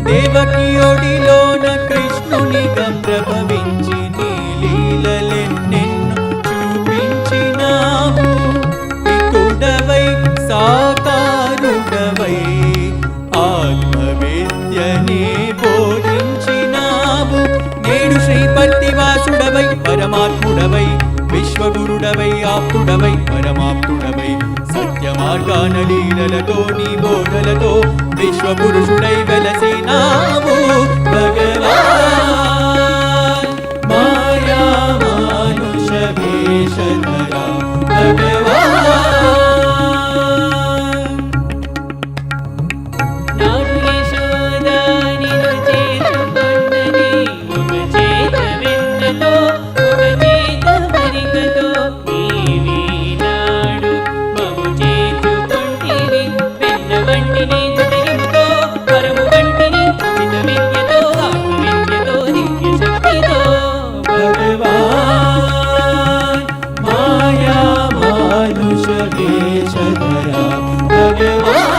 దేవకియొడిలోన కృష్ణునిగా ప్రభవించి నీ లీలలెన్నెన్నో చూపించినావు. పితుడవై సాకారుడవై ఆత్మవిద్యనే బోధించినావు. నేడు శ్రీపతివాసుడవై పరమాత్ముడవై విశ్వగురుడవై ఆప్తుడవై పరమాప్తుడవై సత్య మార్గాన లీలలతో నీ బోధలతో విశ్వపురుషుడై వెలసినావు. భగవాన్ మాయా మానుష వేషధరా భగవాన్. నాడు యశోదా నిన్ను చేతుకొన్నది ఒక చేత వెన్నతో ఒక చేత మరికతో. నీవే నాడు మము చేతుకొంటివి వెన్న వంటిని హృదయంతో పరము వంటిని ఉచిత విద్యతో ఆత్మవిద్యతో దివ్య శక్తితో. భగవాన్ మాయా మానుష వేషధరా భగవాన్.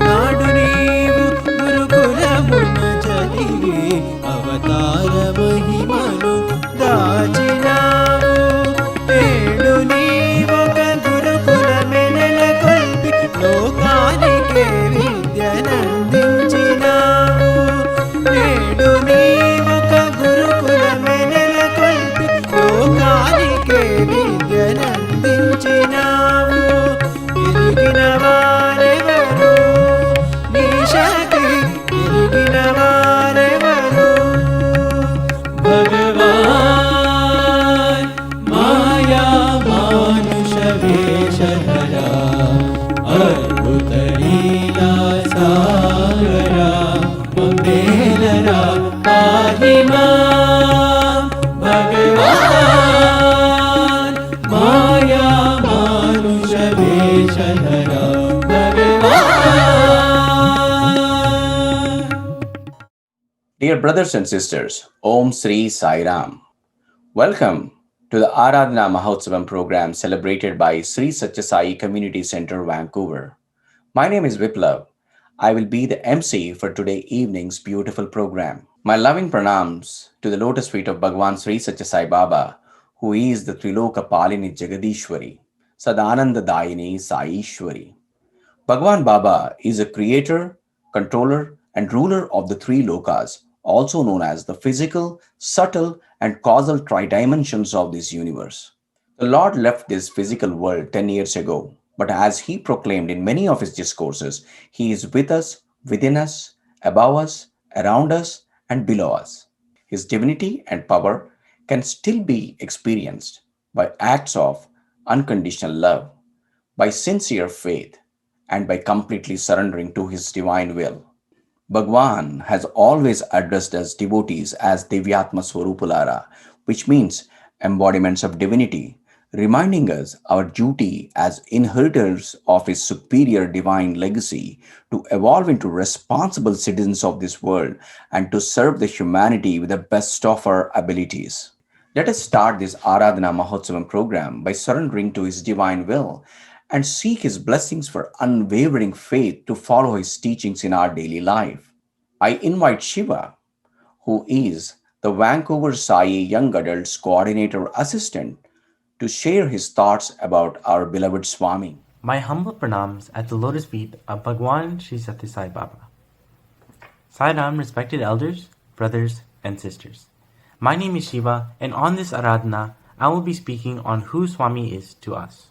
నాడు నీవు గురుకులమున చదివి అవతార మహిమను దాచినావు. నేడు నీవొక గురుకులమెనెల కొల్పి లోకానికే విద్యనందించినావు. నేడు నీవొక గురుకులమెనెల కొల్పి లోకానికే విద్యనందించినావు. ఎరిగిన వారెవరు నీ శక్తి ఎరిగిన వారెవరు. భగవాన్ మాయా మానుష వేషధరా అద్భుత లీలా సాగరా మంగళరా పాహి మాం. భగవాన్ మాయా మానుష వేషధరా భగవాన్. Dear brothers and sisters, Om Sri Sai Ram. Welcome to the Aradhana Mahotsavam program celebrated by Sri Satya Sai Community Center, Vancouver. My name is Viplav. I will be the MC for today evening's beautiful program. My loving pranams to the lotus feet of Bhagwan Sri Satya Sai Baba, who is the Triloka Palini Jagadishwari, Sadananda Dayini Saishwari. Bhagwan Baba is a creator, controller, and ruler of the three lokas, also known as the physical, subtle, and causal tridimensions of this universe. The Lord left this physical world 10 years ago, but as he proclaimed in many of his discourses, he is with us, within us, above us, around us, and below us. His divinity and power can still be experienced by acts of unconditional love, by sincere faith, and by completely surrendering to his divine will. Bhagwan has always addressed us devotees as Divyatma Swarupulara, which means embodiments of divinity, reminding us our duty as inheritors of his superior divine legacy to evolve into responsible citizens of this world and to serve the humanity with the best of our abilities. Let us start this Aradhana Mahotsavam program by surrendering to his divine will and seek his blessings for unwavering faith to follow his teachings in our daily life. I invite Shiva, who is the Vancouver Sai Young Adults Coordinator Assistant, to share his thoughts about our beloved Swami. My humble pranams at the lotus feet of Bhagwan Sri Satya Sai Baba. Sai Ram, respected elders, brothers, and sisters. My name is Shiva, and on this Aradhana, I will be speaking on who Swami is to us.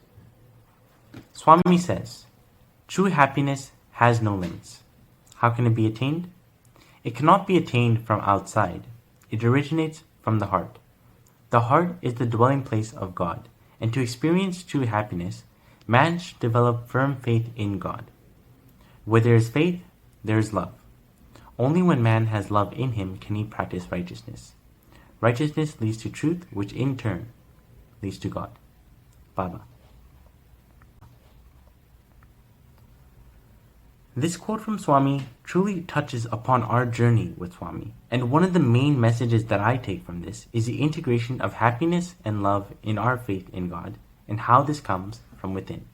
Swami says, true happiness has no limits. How can it be attained? It cannot be attained from outside. It originates from the heart. The heart is the dwelling place of God, and to experience true happiness, man should develop firm faith in God. Where there is faith, there is love. Only when man has love in him can he practice righteousness. Righteousness leads to truth, which in turn leads to God. Baba. This quote from Swami truly touches upon our journey with Swami, and one of the main messages that I take from this is the integration of happiness and love in our faith in God, and how this comes from within.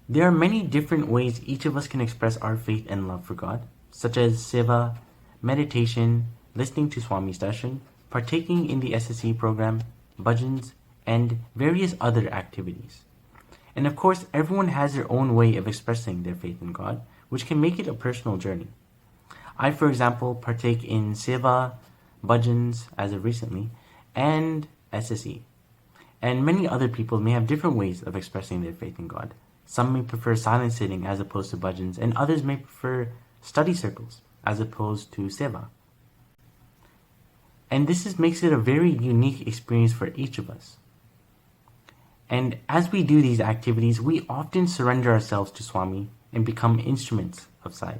There are many different ways each of us can express our faith and love for God, such as seva, meditation, listening to Swami's darshan, partaking in the SSC program, bhajans, and various other activities. And of course, everyone has their own way of expressing their faith in God, which can make it a personal journey. I, for example, partake in seva, bhajans as of recently, and SSE. And many other people may have different ways of expressing their faith in God. Some may prefer silent sitting as opposed to bhajans, and others may prefer study circles as opposed to seva. And this makes it a very unique experience for each of us. And as we do these activities, we often surrender ourselves to Swami and become instruments of Sai.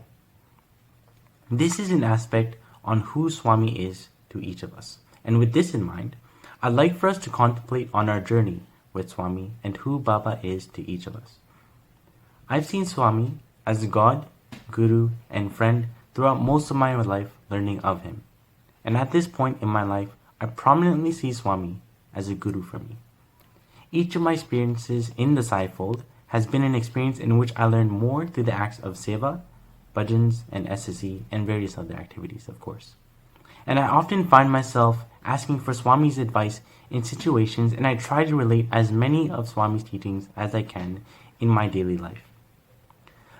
This is an aspect on who Swami is to each of us. And with this in mind, I'd like for us to contemplate on our journey with Swami and who Baba is to each of us. I've seen Swami as a God, Guru, and friend throughout most of my life learning of him. And at this point in my life, I prominently see Swami as a Guru for me. Each of my experiences in the Sai fold has been an experience in which I learned more through the acts of seva, bhajans, and SSE, and various other activities, of course. And I often find myself asking for Swami's advice in situations, and I try to relate as many of Swami's teachings as I can in my daily life.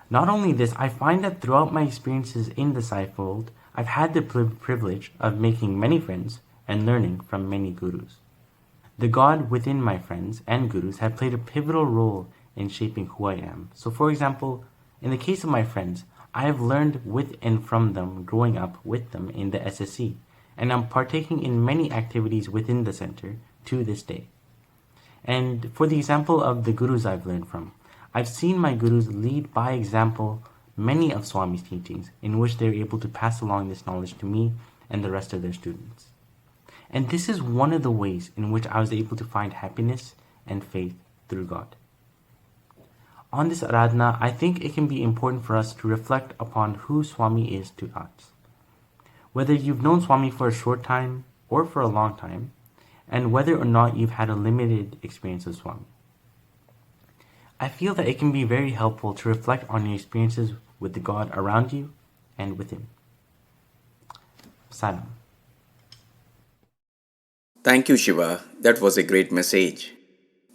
Not only this, I find that throughout my experiences in the Sai fold, I've had the privilege of making many friends and learning from many gurus. The God within my friends and gurus have played a pivotal role in shaping who I am. So for example, in the case of my friends, I have learned with and from them growing up with them in the SSC, and I'm partaking in many activities within the center to this day. And for the example of the gurus I've learned from, I've seen my gurus lead by example many of Swami's teachings in which they're able to pass along this knowledge to me and the rest of their students. And this is one of the ways in which I was able to find happiness and faith through God. On this Aradhana, I think it can be important for us to reflect upon who Swami is to us. Whether you've known Swami for a short time or for a long time, and whether or not you've had a limited experience with Swami. I feel that it can be very helpful to reflect on your experiences with the God around you and within. Salam. Thank you, Shiva. That was a great message.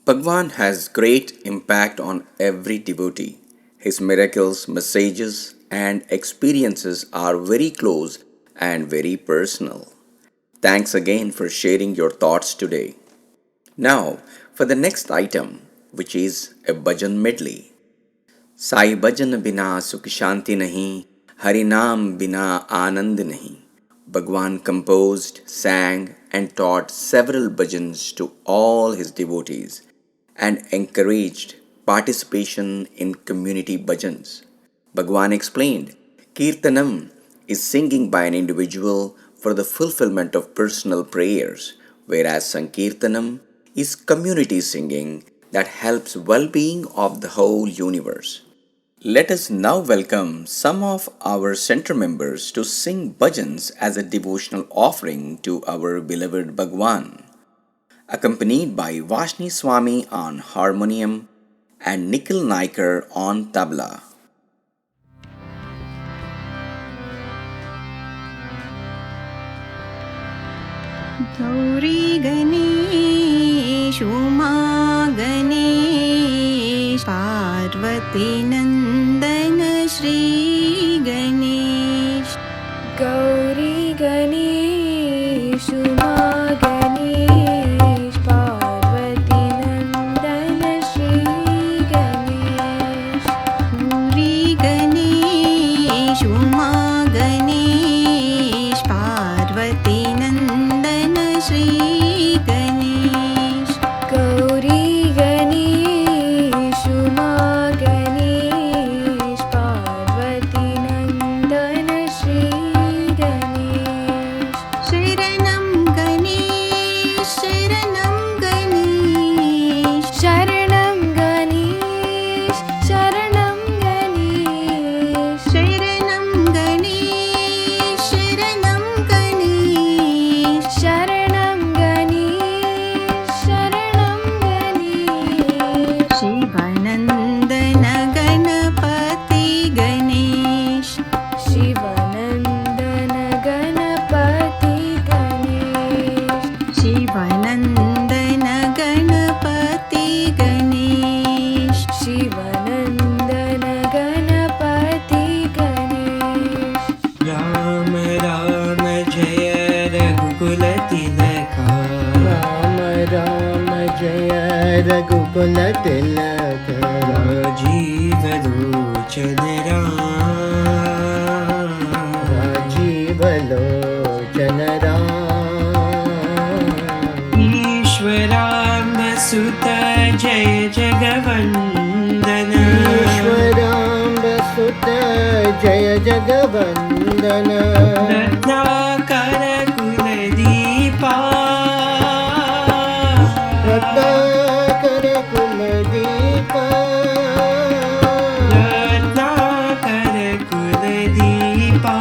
Bhagwan has great impact on every devotee. His miracles, messages, and experiences are very close and very personal. Thanks again for sharing your thoughts today. Now, for the next item, which is a bhajan medley. Sai bhajan bina sukh shanti nahi, Hari naam bina anand nahi. Bhagwan composed, sang, and taught several bhajans to all his devotees and encouraged participation in community bhajans. Bhagwan explained, Kirtanam is singing by an individual for the fulfillment of personal prayers, whereas Sankirtanam is community singing that helps well-being of the whole universe. Let us now welcome some of our center members to sing bhajans as a devotional offering to our beloved Bhagwan, accompanied by Vashni Swami on harmonium and Nikhil Naikar on tabla. Gauri Ganesh Uma Ganesh Parvati नंदन श्री गणेश गौरी गणेश उमा गणेश जय रघुकुल तिलक राजीव लोचन राजीव लोचन ईश्वराम्ब सुत जय जगवन्दन ईश्वराम्ब सुत जय जगवन्दन रत्नाकर कुलदीपा रत्नाकर कुलदीपा रत्नाकर कुलदीपा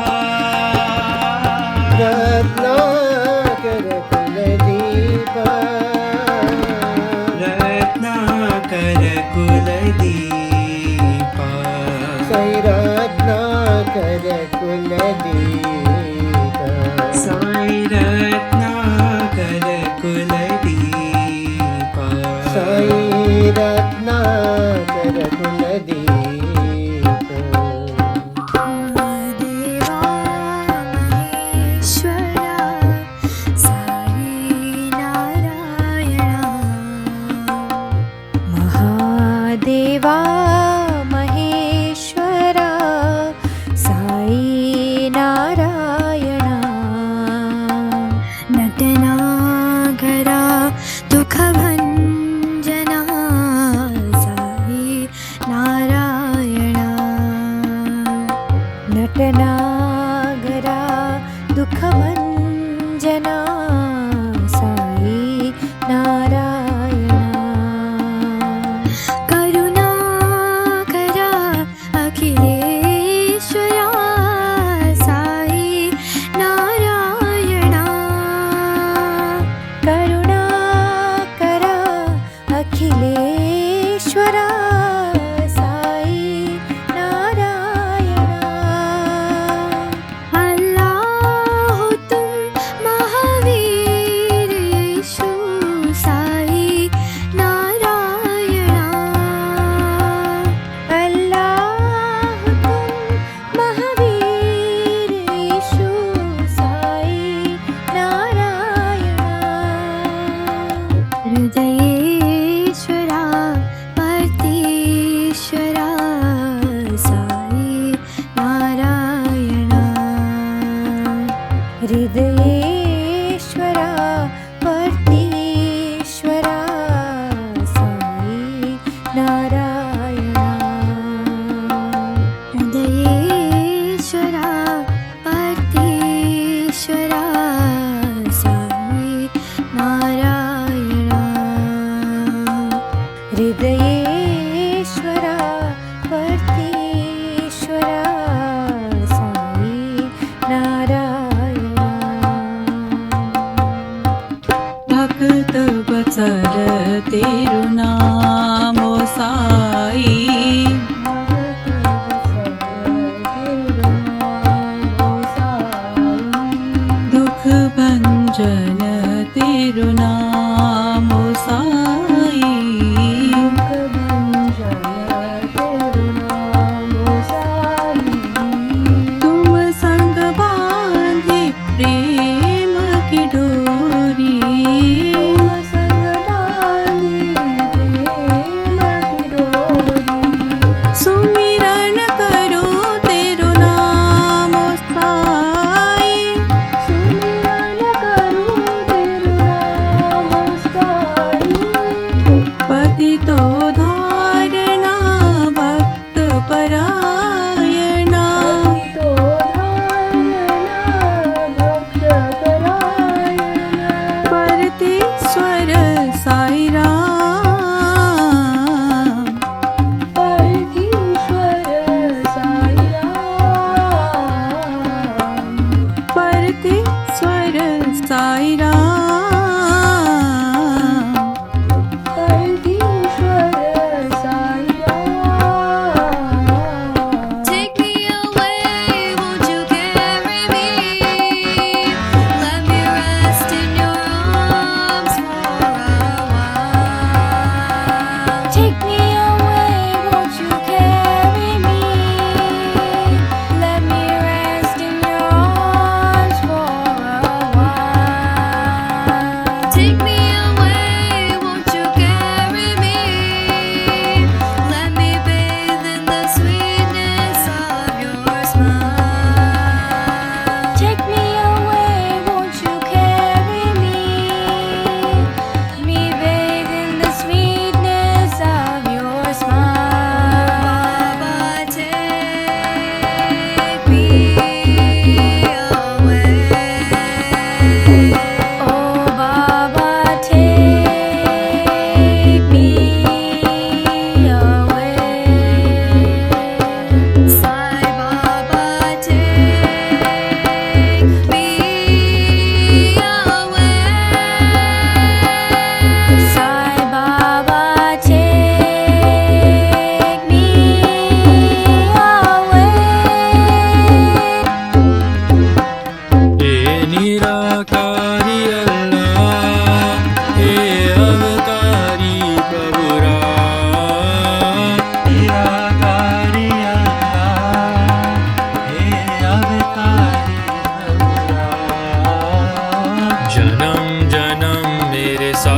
रत्नाकर कुलदीपा रत्नाकर कुलदीपा साई रत्नाकर कुलदीपा साई रत्नाकर कुलदीपा साई रत्नाकर कुलदीपा महादेवा महेश्वरा साई नारायण नटनागरा दुःखभञ्जना साई नारायण नटनागरा दुःखभञ्जना साई नारायण करुणाकरा अखिलेश्वरा साई नारायण करुणाकरा अखिलेश्वरा साई नारायण अल्लाह तुम महावीर यीशु साई नारायण अल्लाह तुम महावीर यीशु साई नारायण हृदयेश्वरा पर्तीश्वरा साई नारायण हृदयेश्वरा पर्तीश्वरा साई नारायण हृदयेश्वरा पर्तीश्वरा साई नारायण हृदयेश्वरा पर्तीश्वरा साई नारायण भक्त बचर तेरु नामो साई दुख भंजन तेरु नामो साई तुम संग बांधे प्रेम की डोरी सुमिरन करो तेरु नाम Sai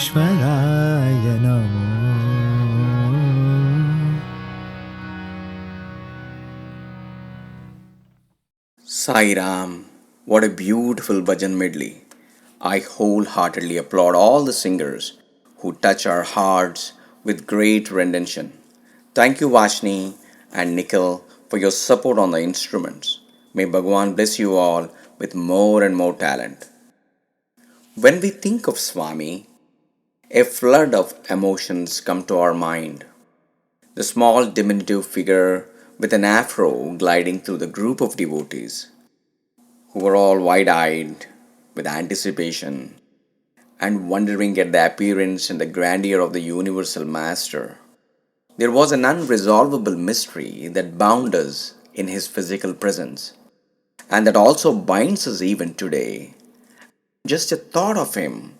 Yogeeshwaraya Namo. Sai Ram, what a beautiful bhajan medley. I wholeheartedly applaud all the singers who touch our hearts with great rendition. Thank you, Vashni and Nikhil, for your support on the instruments. May Bhagwan bless you all with more and more talent. When we think of Swami, a flood of emotions come to our mind. The small diminutive figure with an afro gliding through the group of devotees who were all wide-eyed with anticipation and wondering at the appearance and the grandeur of the universal master. There was an unresolvable mystery that bound us in his physical presence and that also binds us even today. Just a thought of him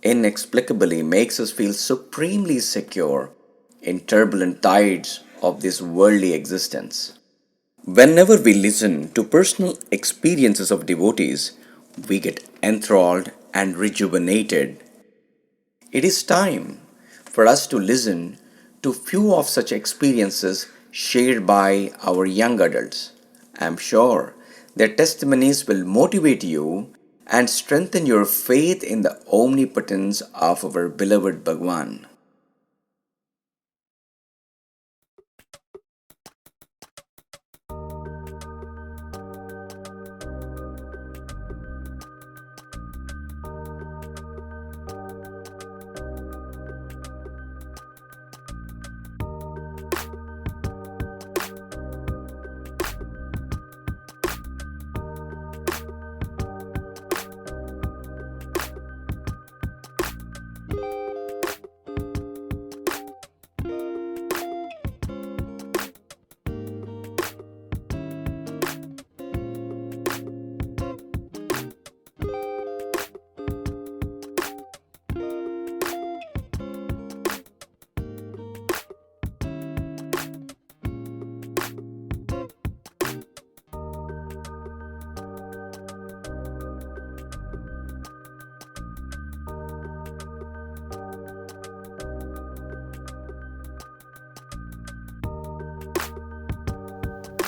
inexplicably makes us feel supremely secure in turbulent tides of this worldly existence. Whenever we listen to personal experiences of devotees, we get enthralled and rejuvenated. It is time for us to listen to few of such experiences shared by our young adults. I am sure their testimonies will motivate you and strengthen your faith in the omnipotence of our beloved Bhagwan.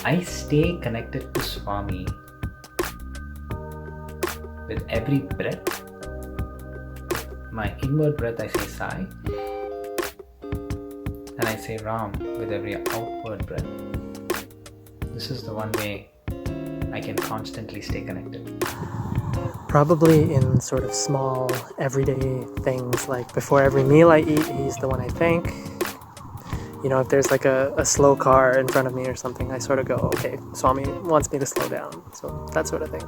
I stay connected to Swami with every breath. My inward breath I say Sai, and I say Ram with every outward breath. This is the one way I can constantly stay connected. Probably in sort of small, everyday things, like before every meal I eat, he's the one I thank. You know, if there's like a slow car in front of me or something, I sort of go, okay, Swami wants me to slow down. So that sort of thing.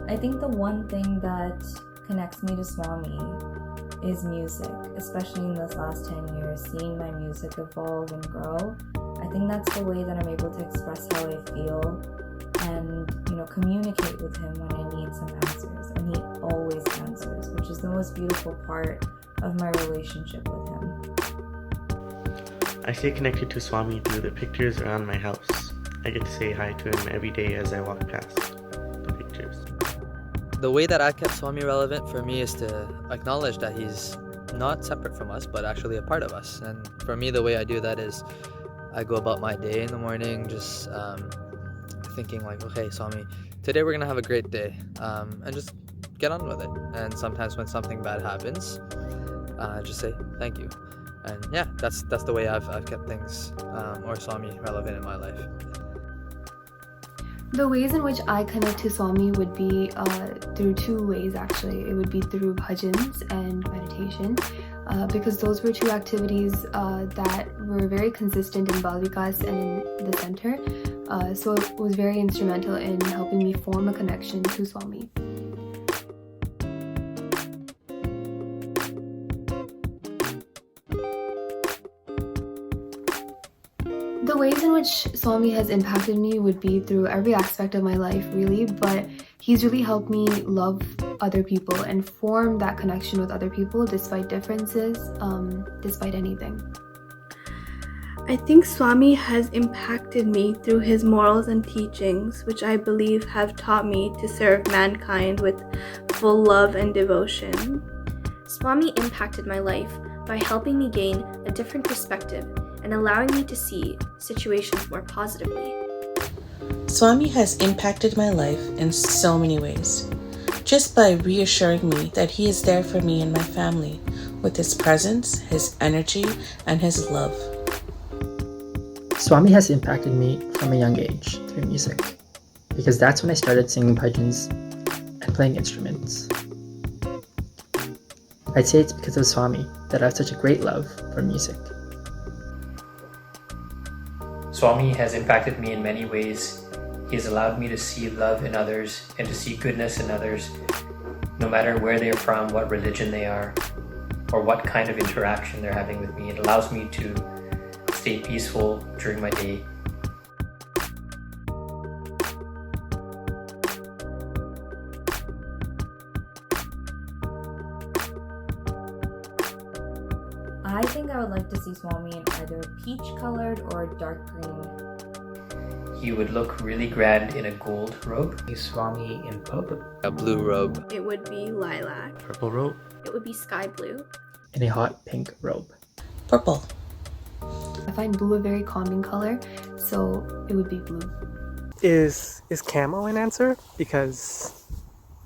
I think the one thing that connects me to Swami is music, especially in this last 10 years, seeing my music evolve and grow. I think that's the way that I'm able to express how I feel and, you know, communicate with him when I need some answers. And he always answers, which is the most beautiful part of my relationship with him. I stay connected to Swami through the pictures around my house. I get to say hi to him every day as I walk past the pictures. The way that I kept Swami relevant for me is to acknowledge that he's not separate from us, but actually a part of us. And for me, the way I do that is I go about my day in the morning just thinking like, okay, Swami, today we're going to have a great day, and just get on with it. And sometimes when something bad happens, just say thank you. And yeah, that's the way I've kept things or Swami relevant in my life. The ways in which I connect to Swami would be through two ways actually. It would be through bhajans and meditation, because those were two activities that were very consistent in Bal Vikas and in the center. So it was very instrumental in helping me form a connection to Swami. The ways in which Swami has impacted me would be through every aspect of my life, really, but he's really helped me love other people and form that connection with other people despite differences, despite anything. I think Swami has impacted me through his morals and teachings, which I believe have taught me to serve mankind with full love and devotion. Swami impacted my life by helping me gain a different perspective and allowing me to see situations more positively. Swami has impacted my life in so many ways, just by reassuring me that he is there for me and my family with his presence, his energy, and his love. Swami has impacted me from a young age through music, because that's when I started singing bhajans and playing instruments. I'd say it's because of Swami that I have such a great love for music. Swami has impacted me in many ways. He has allowed me to see love in others and to see goodness in others, no matter where they are from, what religion they are, or what kind of interaction they're having with me. It allows me to stay peaceful during my day. I think I would like to see Swami in either peach-colored or dark green. He would look really grand in a gold robe. Swami in purple. A blue robe. It would be lilac. Purple robe. It would be sky blue. In a hot pink robe. Purple. I find blue a very calming color, so it would be blue. Is camo an answer? Because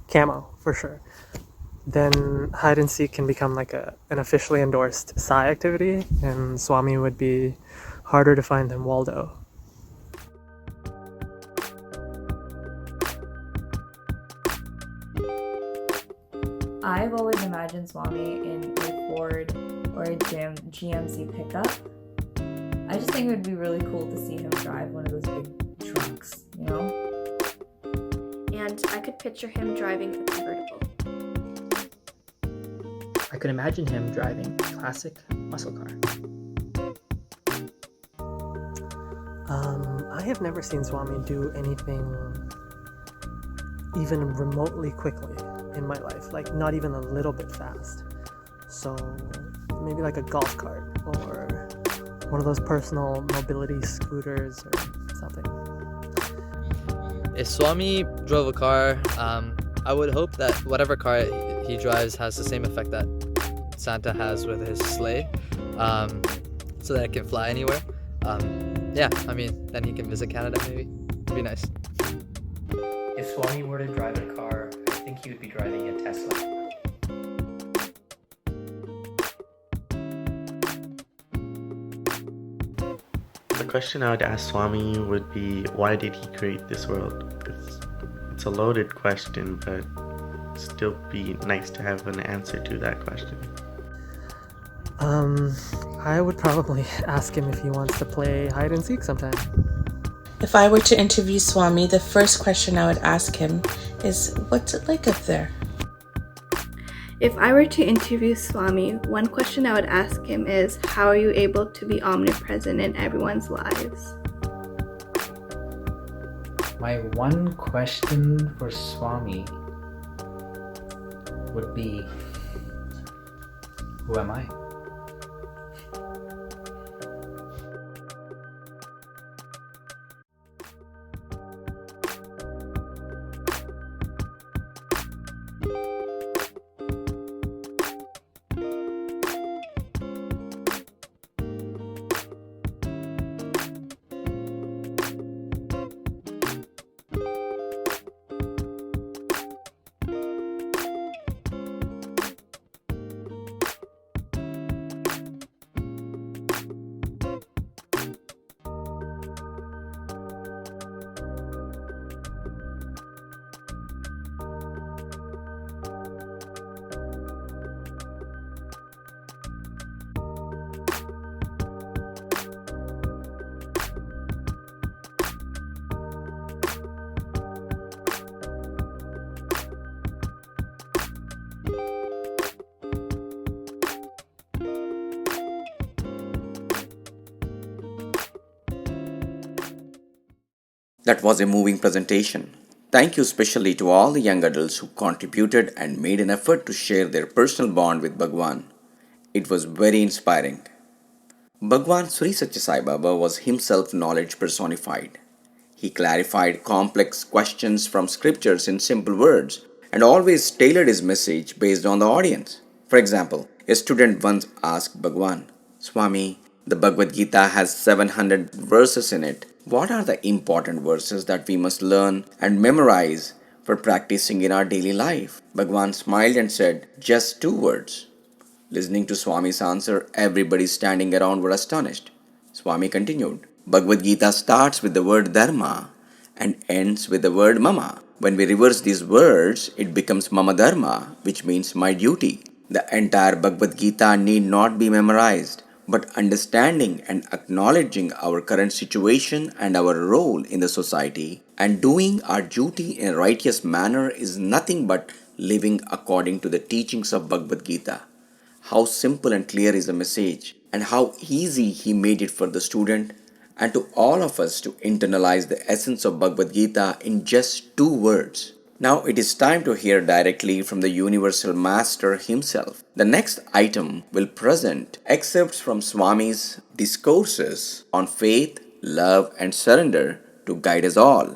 camo, for sure. Then hide and seek can become like an officially endorsed Sai activity, and Swami would be harder to find than Waldo. I've always imagined Swami in a Ford or a GMC pickup. I just think it would be really cool to see him drive one of those big trucks, you know? And I could picture him driving a convertible. I could imagine him driving a classic muscle car. I have never seen Swami do anything even remotely quickly in my life, like not even a little bit fast. So maybe like a golf cart or one of those personal mobility scooters or something. If Swami drove a car, I would hope that whatever car he drives has the same effect that Santa has with his sleigh, so that it can fly anywhere. Yeah, I mean, then he can visit Canada maybe. It'd be nice. If Swami were to drive a car, I think he would be driving a Tesla. The question I would ask Swami would be, why did he create this world? It's a loaded question, but still be nice to have an answer to that question. I would probably ask him if he wants to play hide and seek sometime. If I were to interview Swami, the first question I would ask him is, what's it like up there? If I were to interview Swami, one question I would ask him is, how are you able to be omnipresent in everyone's lives? My one question for Swami would be, who am I? That was a moving presentation. Thank you especially to all the young adults who contributed and made an effort to share their personal bond with Bhagwan. It was very inspiring. Bhagwan Sri Satya Sai Baba was himself knowledge personified. He clarified complex questions from scriptures in simple words and always tailored his message based on the audience. For example, a student once asked Bhagwan, Swami, the Bhagavad Gita has 700 verses in it. What are the important verses that we must learn and memorize for practicing in our daily life? Bhagwan smiled and said, just 2 words. Listening to Swami's answer, everybody standing around were astonished. Swami continued, Bhagavad Gita starts with the word dharma and ends with the word mama. When we reverse these words, it becomes mama dharma, which means my duty. The entire Bhagavad Gita need not be memorized, but understanding and acknowledging our current situation and our role in the society and doing our duty in a righteous manner is nothing but living according to the teachings of Bhagavad Gita. How simple and clear is the message, and how easy he made it for the student and to all of us to internalize the essence of Bhagavad Gita in just 2 words. Now it is time to hear directly from the Universal Master himself. The next item will present excerpts from Swami's discourses on faith, love, and surrender to guide us all.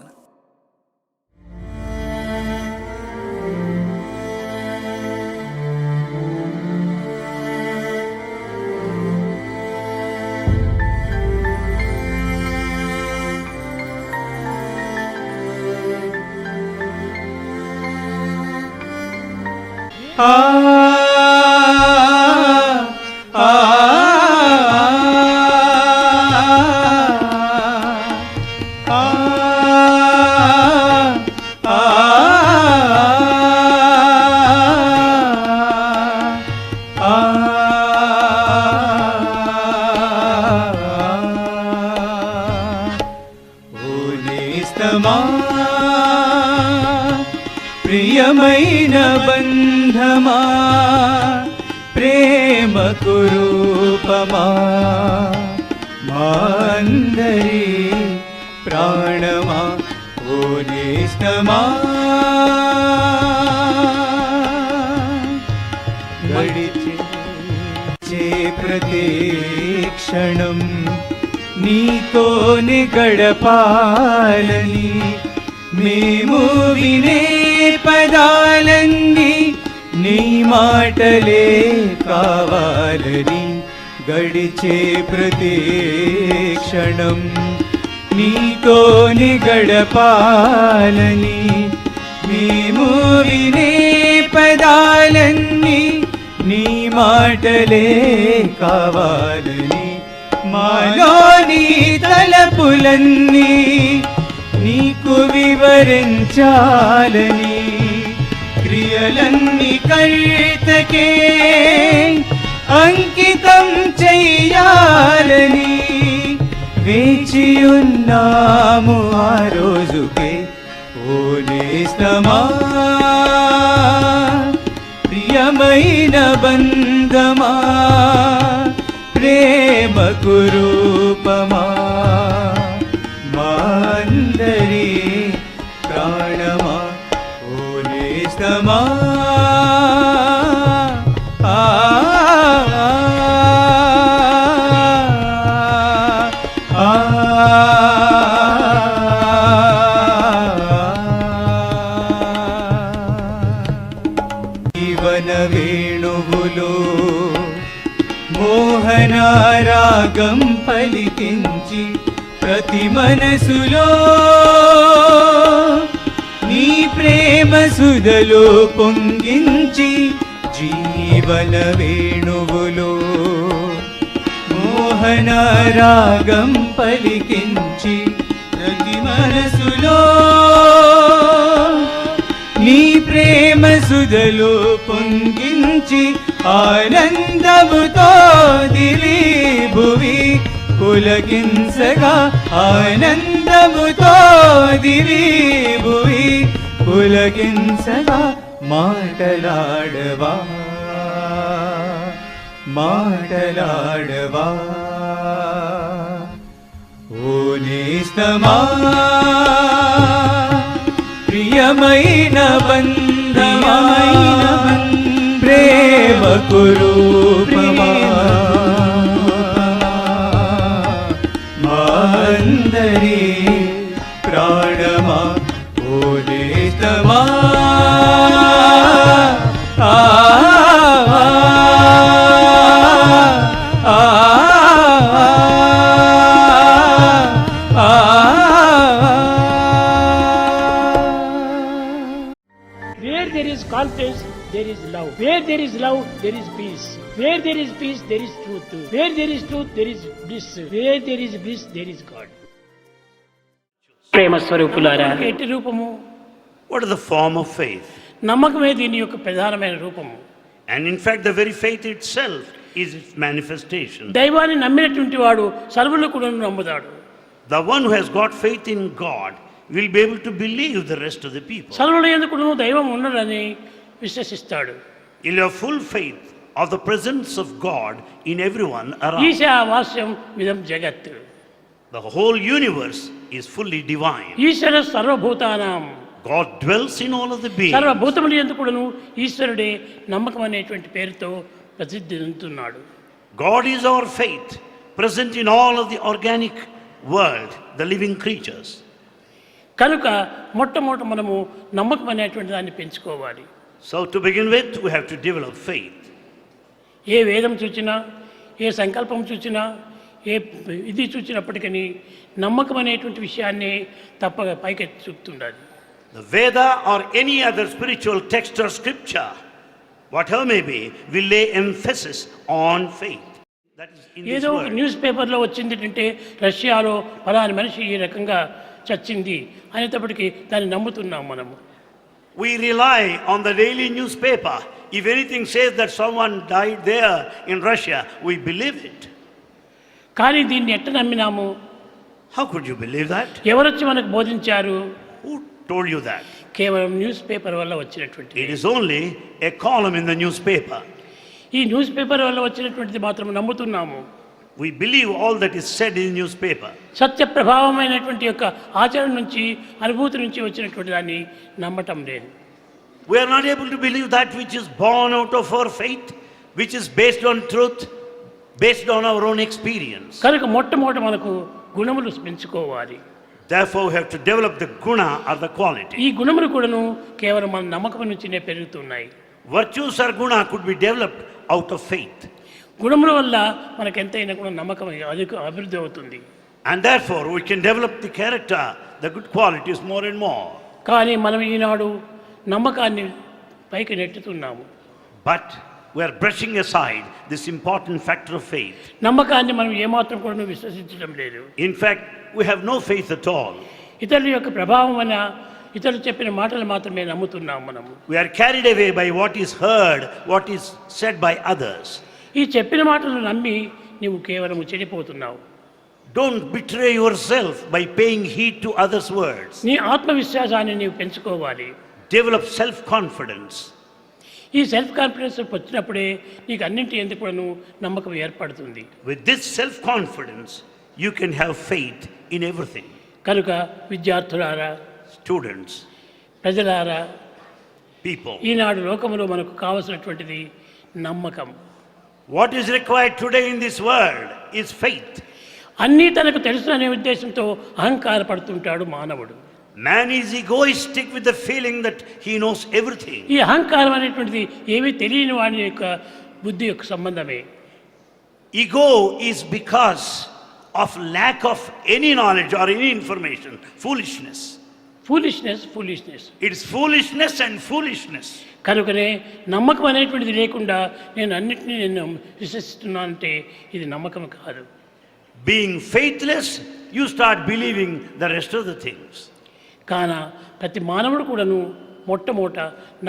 ప్రియమైన బంధమా ప్రేమ కురూపమా మా అందరి ప్రాణమా ఓ నేస్తమా గడిచే ప్రతి క్షణం నీతోనే గడపాలని మేము వినే పదాలన్నీ నీ మాటలే కావాలని గడిచే ప్రతి క్షణం నీతోనే గడపాలని మేము వినే పదాలన్నీ నీ మాటలే కావాలని మాలోని తలపులన్నీ నీకు వివరించాలని క్రియలన్నీ కర్తకే అంకితం చెయ్యాలని వేచియున్నాము ఆ రోజుకే ఓ నేస్తమా ప్రియమైన బంధమా ప్రేమ కురూపమా మాందరి ప్రాణమా ఓ నేస్తమా జీవన వేణువులో మోహన రాగం పలికించి ప్రతి మనసులో నీ ప్రేమ సుధలో పొంగించి జీవన వేణువులో మోహన రాగం పలికించి ప్రతి మనసులో నీ ప్రేమ సుధలో పొంగించి ఆనందముతో దివి భువి పులకించగా ఆనందముతో దివి భువి పులకించగా మాటలాడవా మాటలాడవా ఓ నేస్తమా ప్రియమైన బంధమా ప్రేమ కురూపమా మాందరి ప్రాణమా ఓ నేస్తమా there is confidence, there is love. Where there is love, there is peace. Where there is peace, there is truth. Where there is truth, there is bliss. Where there is bliss, there is God. ప్రేమ స్వరూపులారా, ఎట్టి రూపము? What is the form of faith? నమ్మకమే దీని యొక్క ప్రధానమైన రూపము. And in fact, the very faith itself is its manifestation. దైవాన్ని నమ్మినటువంటి వాడు సర్వులు కూడా నమ్ముతాడు. The one who has got faith in God will be able to believe the rest of the people. సర్వుల యందు కూడా దైవం ఉన్నాడని విశ్వసిస్తాడు. He'll have full faith of the presence of God in everyone around. ఈశావాస్యం మిదం జగత్. The whole universe is fully divine. ఈశ్వర సర్వభూతానాం. God dwells in all of the beings. సర్వభూతములు యందు కూడాను ఈశ్వరుడే నమ్మకం అనేటువంటి పేరుతో ప్రసిద్ధి చెందుతున్నాడు. God is our faith, present in all of the organic world, the living creatures. కనుక మొట్టమొదట మనము నమ్మకం అనేటువంటి దాన్ని పెంచుకోవాలి. So to begin with, we have to develop faith. ఏ వేదం చూచినా, ఏ సంకల్పం చూచినా, ఏ ఇది చూచినప్పటికీ నమ్మకం అనేటువంటి విషయాన్ని తప్పక పైకెత్తి చూపుతుండాలి. The Veda or any other spiritual text or scripture, whatever may be, will lay emphasis on faith. That is in this ఏదో ఒక world. న్యూస్ పేపర్లో వచ్చింది అంటే రష్యాలో ఫలాని మనిషి ఈ రకంగా చచ్చింది అనేటప్పటికీ దాన్ని నమ్ముతున్నాం మనము. We rely on the daily newspaper. If anything says that someone died there in Russia, we believe it. కానీ దీన్ని ఎట్ట నమ్మినాము? How could you believe that? ఎవరొచ్చి మనకు బోధించారు? Who told you that? కేవలం న్యూస్ పేపర్ వల్ల వచ్చినటువంటి. It is only a column in the newspaper. ఈ news paper వల్ల వచ్చినటువంటిది మాత్రం నమ్ముతున్నాము. We believe all that is said in the newspaper. సత్య ప్రభావమైనటువంటి యొక్క ఆచరణ నుంచి, అనుభూతి నుంచి వచ్చినటువంటి దాన్ని నమ్మటం లేదు. We are not able to believe that which is born out of our faith, which is based on truth, based on our own experience. కనుక మొట్టమొదట మనకు గుణములు పెంచుకోవాలి. Therefore, we have to develop the guna or the quality. ఈ గుణములు కూడాను కేవలం మన నమ్మకం నుంచినే పెరుగుతున్నాయి. Virtues or guna could be developed out of faith. గుణముల వల్ల మనకు ఎంతైనా కూడా నమ్మకం అభివృద్ధి అవుతుంది. And therefore, we can develop the character, the good qualities more and more. కానీ మనం ఈనాడు నమ్మకాన్ని పైకి నెట్టుతున్నాము. But we are brushing aside this important factor of faith. నమ్మకాన్ని మనం ఏమాత్రం కూడా విశ్వసించడం లేదు. In fact, we have no faith at all. ఇతరుల యొక్క ప్రభావం వల్ల ఇతరులు చెప్పిన మాటలు మాత్రమే నమ్ముతున్నాం మనము. We are carried away by what is heard, what is said by others. ఈ చెప్పిన మాటలు నమ్మి నీవు కేవలం చెడిపోతున్నావు. Don't betray yourself by paying heed to others' words. నీ ఆత్మవిశ్వాసాన్ని నీవు పెంచుకోవాలి. Develop self-confidence. ఈ సెల్ఫ్ కాన్ఫిడెన్స్ వచ్చినప్పుడే నీకు అన్నింటి ఎందుకు కూడాను నమ్మకం ఏర్పడుతుంది. With this self-confidence, you can have faith in everything. కనుక విద్యార్థులారా, Students, ప్రజలారా, people, ఈనాడు లోకములో మనకు కావలసినటువంటిది నమ్మకం. What is required today in this world is faith. అన్నీ తనకు తెలుసు అనే ఉద్దేశంతో అహంకారపడుతుంటాడు మానవుడు. Man is egoistic with the feeling that he knows everything. ఈ అహంకారం అనేటువంటిది ఏమీ తెలియని వాడి యొక్క బుద్ధి యొక్క సంబంధమే. Ego is because of lack of any knowledge or any information. Foolishness. Foolishness. It is foolishness and foolishness. కనుకనే నమ్మకం అనేటువంటిది లేకుండా నేను అన్నిటినీ నేను విశ్వసిస్తున్నానంటే ఇది నమ్మకం కాదు. Being faithless, you start believing the rest of the things. కాన ప్రతి మానవుడు కూడాను మొట్టమొదట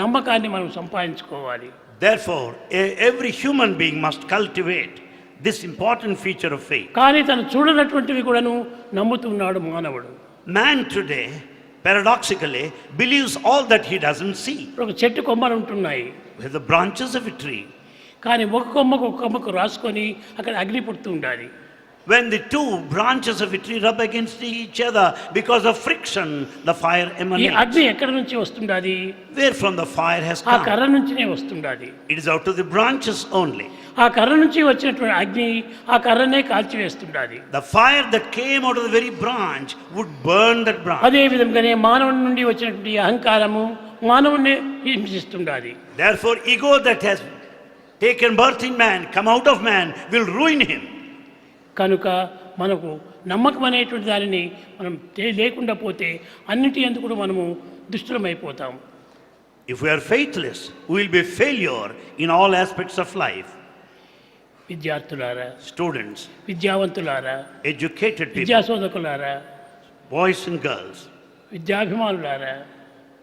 నమ్మకాన్ని మనం సంపాదించుకోవాలి. Therefore, every human being must cultivate this important feature of faith. కానీ తను చూడనటువంటివి కూడాను నమ్ముతున్నాడు మానవుడు. Man today, paradoxically, believes all that he doesn't see. ఒక చెట్టు కొమ్మలు ఉంటున్నాయి. With the branches of a tree. కానీ ఒక కొమ్మకు రాసుకొని అక్కడ అగ్ని పుడుతూ ఉండాలి. When the two branches of a tree rub against each other because of friction, the fire ఈ emanates. అగ్ని ఎక్కడి నుంచి వస్తుండాది? Where from the fire has ఆ come? కర్ర నుంచినే వస్తుండాది. It is out of the branches only. ఆ కర్ర నుంచి వచ్చినటువంటి అగ్ని ఆ కర్రనే కాల్చివేస్తుండాది. The fire that came out of the very branch would burn that branch. అదే విధంగానే మానవుని నుండి వచ్చినటువంటి అహంకారము మానవుని హింసిస్తుండాది. Therefore, ego that has taken birth in man, come out of man, will ruin him. కనుక మనకు నమ్మకం అనేటువంటి దానిని మనం లేకుండా పోతే అన్నిటి ఎందుకు కూడా మనము దుష్టులమైపోతాం. If we are faithless, we will be failure in all aspects of life. విద్యార్థులారా, Students, విద్యావంతులారా, educated విద్యా people, శోధకులారా, boys and girls, విద్యాభిమానులారా,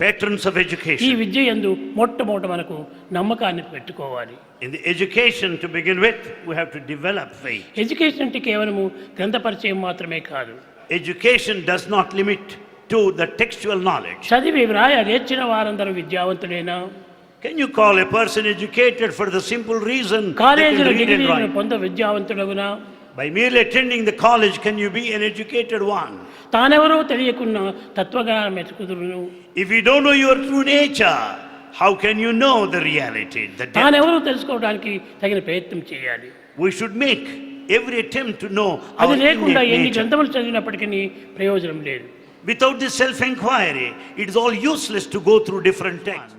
patrons of ఈ education. విద్య యందు మొట్టమొదట మనకు నమ్మకాన్ని పెట్టుకోవాలి. In the education to begin with, we have to develop faith. Education అంటే కేవలము గ్రంథ పరిచయం మాత్రమే కాదు. Education does not limit to the textual knowledge. చదివి వ్రాయ నేర్చిన వారందరూ విద్యావంతులేనా? Can you call a person educated for the simple reason they can కాలేజీలో read and డిగ్రీలను write? పొంద విద్యావంతుడగునా? By merely attending the college, can you be an educated one? తానెవరో తెలియకున్నా తత్వజ్ఞానం ఎతుకుదురును. If you don't know your true nature, how can you know the reality, the depth? తానెవరో తెలుసుకోవడానికి తగిన ప్రయత్నం చేయాలి. We should make every attempt to know our అది లేకుండా innate ఎన్ని nature. గ్రంథములు చదివినప్పటికీ ప్రయోజనం లేదు. Without this self-inquiry, it is all useless to go through different texts.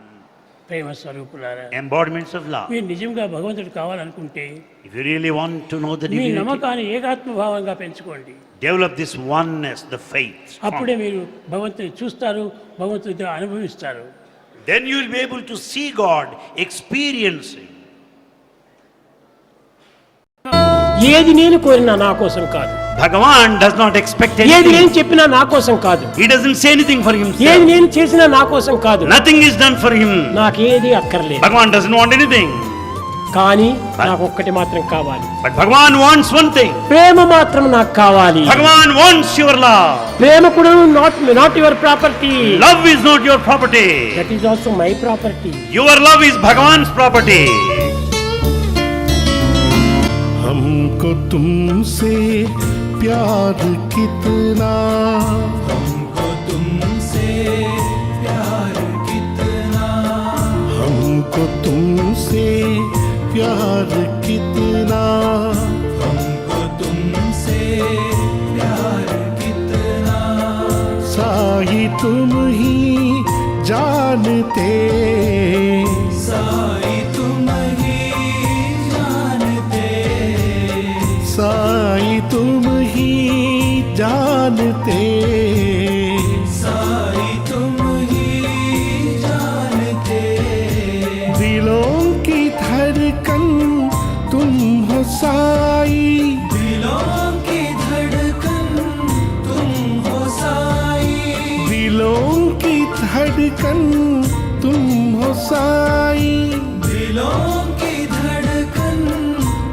ప్రేమ స్వరూపులారా, Embodiments of love. మీరు నిజంగా భగవంతుడు కావాలనుకుంటే If you really want to know the me divinity, నమ్మకాన్ని ఏకాత్మభావంగా పెంచుకోండి. develop this oneness, the faith. అప్పుడే మీరు భగవంతుని చూస్తారు, భగవంతుడితో అనుభవిస్తారు. Then you will be able to see God experiencing. ఏది నేను కోరినా నా కోసం కాదు. Bhagavan does not expect ఏది anything. నేను చెప్పినా నా కోసం కాదు. He doesn't say anything for himself. ఏది నేను చేసినా నా కోసం కాదు. Nothing is done for him. నాకేది అక్కర్లేదు. Bhagavan doesn't want anything. కానీ నాకు ఒక్కటి మాత్రం కావాలి. But Bhagavan wants one thing. ప్రేమ మాత్రం నాకు కావాలి. Bhagavan wants your love. ప్రేమ కూడా not your property. Love is not your property. That is also my property. Your love is Bhagavan's property. हमको तुमसे प्यार कितना, हमको तुमसे प्यार कितना, हमको तुमसे प्यार कितना, हमको तुमसे प्यार कितना, साई तुम ही जानते, साई तुम ही जानते, साई तुम ही जानते, साई तुम ही जानते, दिलों की धड़कन तुम हो साई, दिलों की धड़कन तुम हो साई, दिलों की धड़कन तुम हो साई, दिलों की धड़कन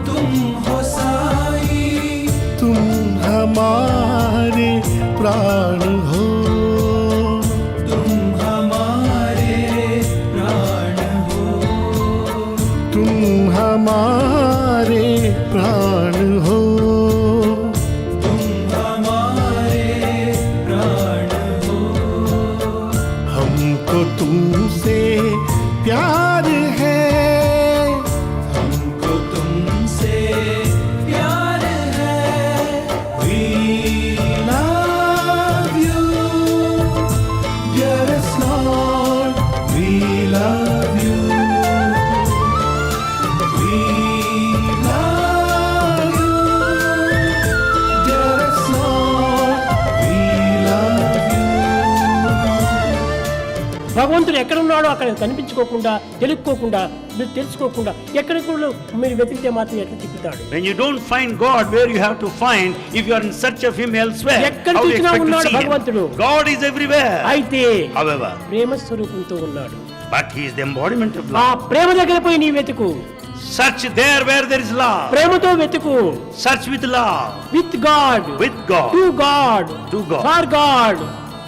तुम हो साई, तुम हमारे प्राण हो, तुम हमारे प्राण हो, तुम हमारे प्राण हो, तुम हमारे प्राण हो, हमको तुमसे प्यार है, हमको तुमसे प्यार है, we love you, dearest Lord, we love you, we love you, dearest Lord, we love you. భగవంతుడు ఎక్కడ ఉన్నాడో అక్కడ కనిపించుకోకుండా, తెలుసుకోకుండా, మీరు తెలుసుకోకుండా ఎక్కడ కూడా మీరు వెతికితే మాత్రం ఎట్లా తిప్పుతాడు? When you don't find God where you have to find, if you are in search of him elsewhere, ఎక్కడ how do you చూసినా expect to ఉన్నాడు see him? భగవంతుడు. God is everywhere. అయితే However, ప్రేమ స్వరూపంతో ఉన్నాడు. but he is the embodiment of ఆ love. ప్రేమ దగ్గర పోయి నీ వెతుకు. Search there where there is love. ప్రేమతో వెతుకు. Search with love. With God, With God. To God, To God. For God,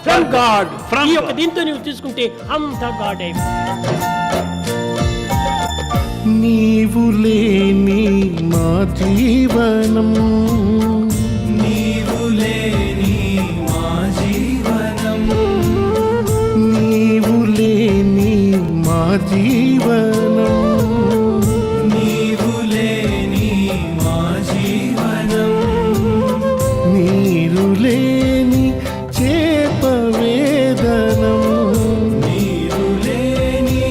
from God. From ఈ యొక్క God. దీంతో నువ్వు తీసుకుంటే అంతా గాడ్ అయిపోతుంది. నీవు లేని మా జీవనం, నీవు లేని మా జీవనం, నీవు లేని మా జీవనం, నీవు లేని మా జీవనం, నీరు లేని చేప వేదనం, నీరు లేని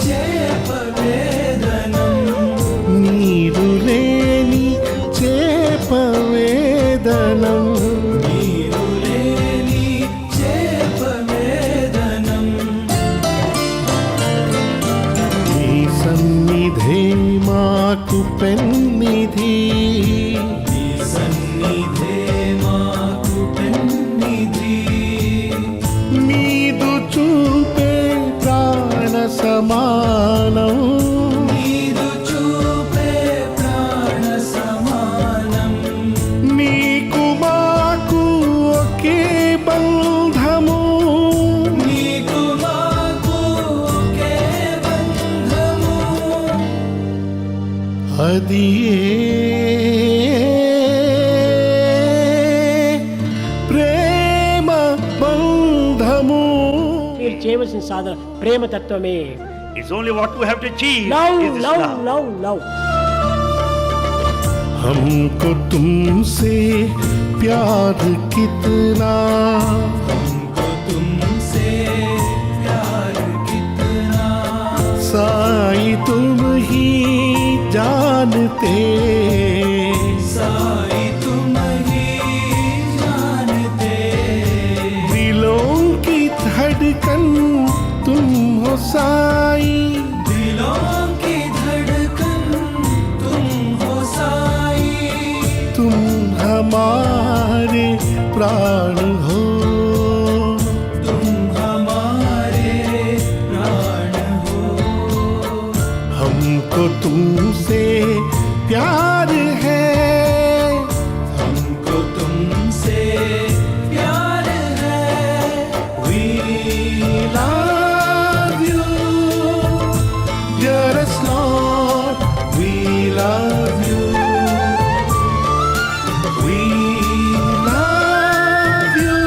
చేప వేదనం, నీరు లేని చేప వేదనం, నీరు లేని చేప వేదనం, సన్నిధి నీ సన్నిధే మాకు పెన్నిధి నీదు చూపే ప్రాణ సమానం నీదు చూపే ప్రాణ సమానం నీకు మాకు ఒకే బంధము నీకు మాకు ఒకే బంధము అది ప్రేమ బంధము మీరు చేయవలసిన సాధన ప్రేమ తత్వమే. It's only what we have to achieve. Love is this love love. Love love. हमको तुमसे प्यार कितना हमको तुमसे प्यार कितना साई तुम ही जानते साई तुम ही जानते दिलों की धड़कन तुम हो साई दिलों की धड़कन तुम हो साई तुम हमारे प्राण हो तुम हमारे प्राण हो हमको तुमसे प्यार है हमको तुमसे प्यार है We love you dearest Lord we love you we love you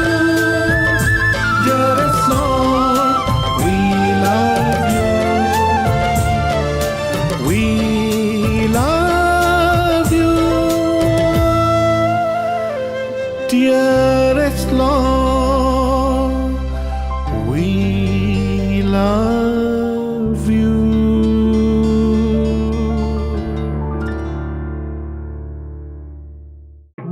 dearest Lord we love you we love you dearest Lord we love you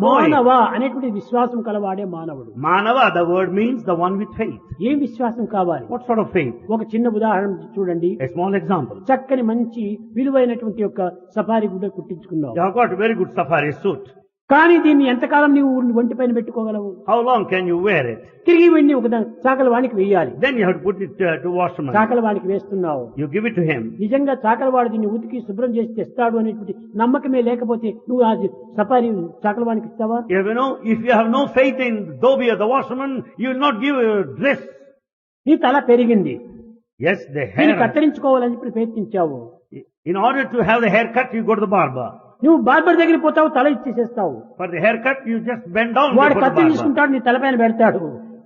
మానవ అనేటువంటి విశ్వాసం కలవాడే మానవుడు. Manava, the word means the one with faith. ఏం విశ్వాసం కావాలి? What sort of faith? ఒక చిన్న ఉదాహరణ చూడండి. A small example. చక్కని మంచి విలువైనటువంటి యొక్క సఫారీ గుడ్డ కుట్టించుకున్నావు. You have got a very good safari suit. కానీ దీన్ని ఎంతకాలం నీవు ఒంటి పైన పెట్టుకోగలవు? How long can you wear it? తిరిగి వెళ్ళి ఒక చాకల వాడికి వేయాలి. Then you have to put it to washerman. చాకల వాడికి వేస్తున్నావు. You give it to him. నిజంగా చాకల వాడు దీన్ని ఉతికి శుభ్రం చేసి తెస్తాడు అనేటువంటి నమ్మకమే లేకపోతే నువ్వు ఆ సఫారీ చాకల వాడికి ఇస్తావా? If you have no faith in Dhobi or the washerman, you will not give a dress. నీ తల పెరిగింది. Yes, the దీన్ని hair. కత్తిరించుకోవాలని చెప్పి ప్రయత్నించావు. In order to have the haircut, you go to the barber. నువ్వు barber దగ్గరికి పోతావు, తల ఇచ్చేసేస్తావు. For the haircut, you just bend down వాడు before the కత్తి barber. తీసుకుంటాడు, నీ తలపైన పెడతాడు.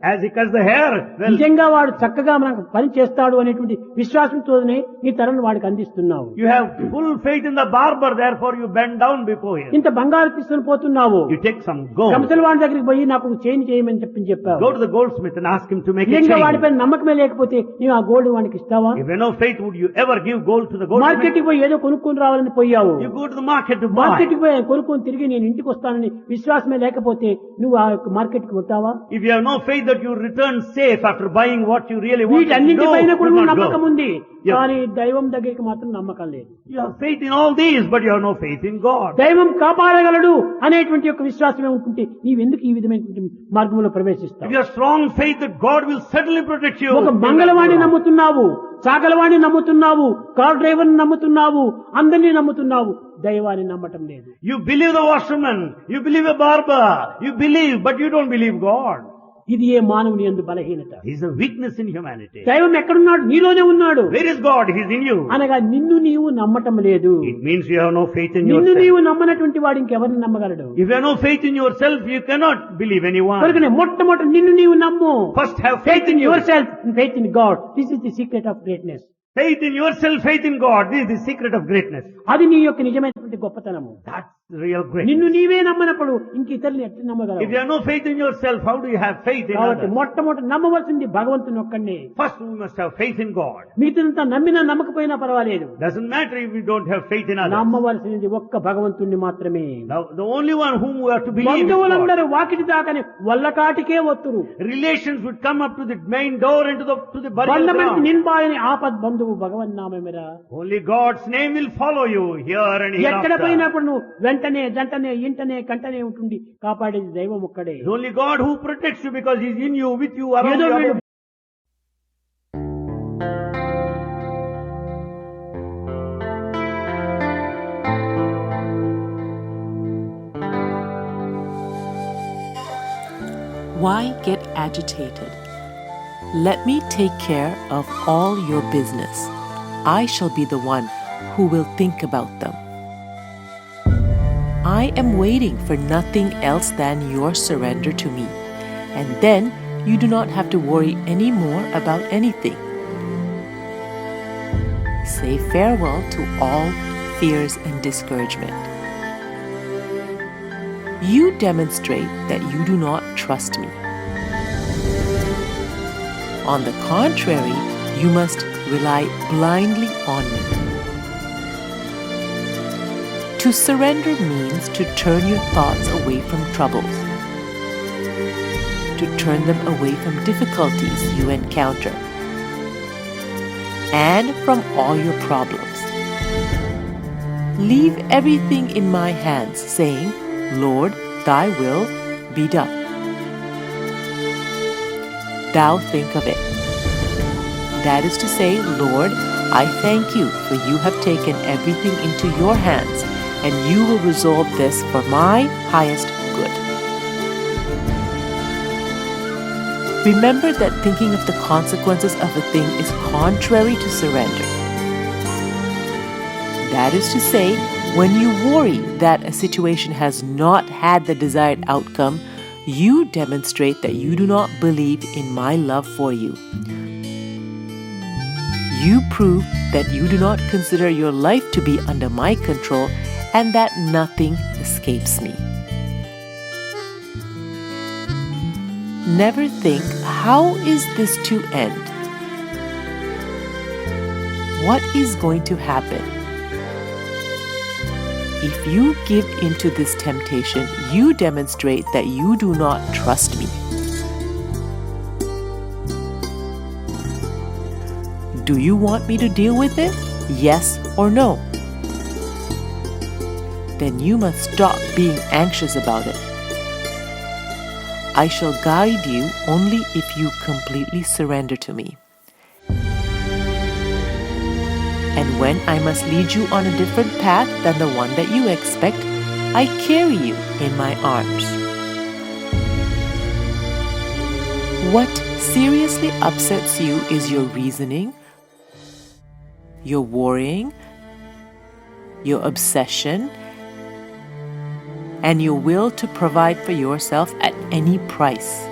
As he cuts the hair, well, నిజంగా వాడు చక్కగా మనకు పని చేస్తాడు అనేటువంటి విశ్వాసంతోనే నీ తలను వాడికి అందిస్తున్నావు. you have full faith in the barber, therefore you bend down before him. ఇంత బంగారు తీసుకుని పోతున్నావు. You take some gold. కంసల వాడి దగ్గరికి పోయి నాకు చైన్ చేయమని చెప్పావు. Go to the goldsmith and ask him to make a నిజంగా chain. వాడిపైన నమ్మకమే లేకపోతే నీవు ఆ గోల్డ్ వాడికి ఇస్తావా? If you have no faith, would you ever give gold to the goldsmith? Market కి పోయి ఏదో కొనుక్కొని రావాలని పోయావు. You go to the market to buy. Market కి పోయి కొనుక్కొని తిరిగి నేను ఇంటికి వస్తానని విశ్వాసమే లేకపోతే నువ్వు ఆ మార్కెట్ కి వస్తావా? If you have no faith that you return safe after buying what you really want to వీటన్నింటిపైన do, కూడా you నువ్వు not నమ్మకం go. ఉంది. Yes. కానీ దైవం దగ్గరికి మాత్రం నమ్మకం లేదు. You have faith in all these, but you have no faith in God. దైవం కాపాడగలడు అనేటువంటి యొక్క విశ్వాసమే ఉంటుంటే నీవెందుకు ఈ విధమైనటువంటి మార్గంలో ప్రవేశిస్తావు? If you have strong faith that God will certainly protect you, ఒక మంగళవాణి నమ్ముతున్నావు, చాకలవాణి నమ్ముతున్నావు, కార్ డ్రైవర్ నమ్ముతున్నావు, అందరినీ నమ్ముతున్నావు, దైవాన్ని నమ్మటం లేదు. You believe the washerman, you believe a barber, you believe, but you don't believe God. ఇది ఏ మానవుని యందు బలహీనత. He is a weakness in humanity. దైవం ఎక్కడున్నాడు? నీలోనే ఉన్నాడు. Where is God? He is in you. అనగా నిన్ను నీవు నమ్మటం లేదు. It means you have no faith in నిన్ను yourself. నీవు నమ్మనటువంటి వాడు ఇంకెవరిని నమ్మగలడు? If you have no faith in yourself, you cannot believe anyone. కనుకనే మొట్టమొదటి నిన్ను నీవు నమ్ము. First have faith in yourself and faith in God. This is the secret of greatness. Faith in yourself, faith in God. This is the secret of greatness. అది నీ యొక్క నిజమైనటువంటి గొప్పతనము. That's real greatness. నిన్ను నీవే నమ్మనప్పుడు ఇంక ఇతరులు ఎట్లా నమ్మగలవు? If you have no faith in yourself, how do you have faith in కాబట్టి others? మొట్టమొదటి నమ్మవలసింది భగవంతుని ఒక్కడే. First we must have faith in God. మిగతాదంతా నమ్మినా నమ్మకపోయినా పర్వాలేదు. Doesn't matter if we don't have faith in others. నమ్మవలసినది ఒక్క భగవంతుణ్ణి మాత్రమే. The only one whom we have to believe is God. బంధువులందరూ Vakiti దాకానే వల్లకాటికే వత్తురు. Relations would come up to the main door and to the burial బంధమని ground. నిన్బాయని ఆపద్ బంధువు భగవన్ నామమేరా. Only God's name will follow you here and ఎక్కడ hereafter. పోయినప్పుడు నువ్వు జంటనే జంటనే ఇంటనే కంటనే ఉంటుంది కాపాడేది దైవం ఒక్కడే. It's only God who protects you because He's in you, with you, around ఏదో you. వీడు Why get agitated? Let me take care of all your business. I shall be the one who will think about them. I am waiting for nothing else than your surrender to me, and then you do not have to worry anymore about anything. Say farewell to all fears and discouragement. You demonstrate that you do not trust me. On the contrary, you must rely blindly on me. To surrender means to turn your thoughts away from troubles, to turn them away from difficulties you encounter, and from all your problems. Leave everything in my hands, saying, Lord, thy will be done. Thou think of it. That is to say, Lord, I thank you, for you have taken everything into your hands, and you will resolve this for my highest good. Remember that thinking of the consequences of a thing is contrary to surrender. That is to say, when you worry that a situation has not had the desired outcome, you demonstrate that you do not believe in my love for you. You prove that you do not consider your life to be under my control and that nothing escapes me. Never think, how is this to end? What is going to happen? If you give into this temptation, you demonstrate that you do not trust me. Do you want me to deal with it? Yes or no? Then you must stop being anxious about it. I shall guide you only if you completely surrender to me. And when I must lead you on a different path than the one that you expect, I carry you in my arms. What seriously upsets you is your reasoning, your worrying, your obsession, and your will to provide for yourself at any price.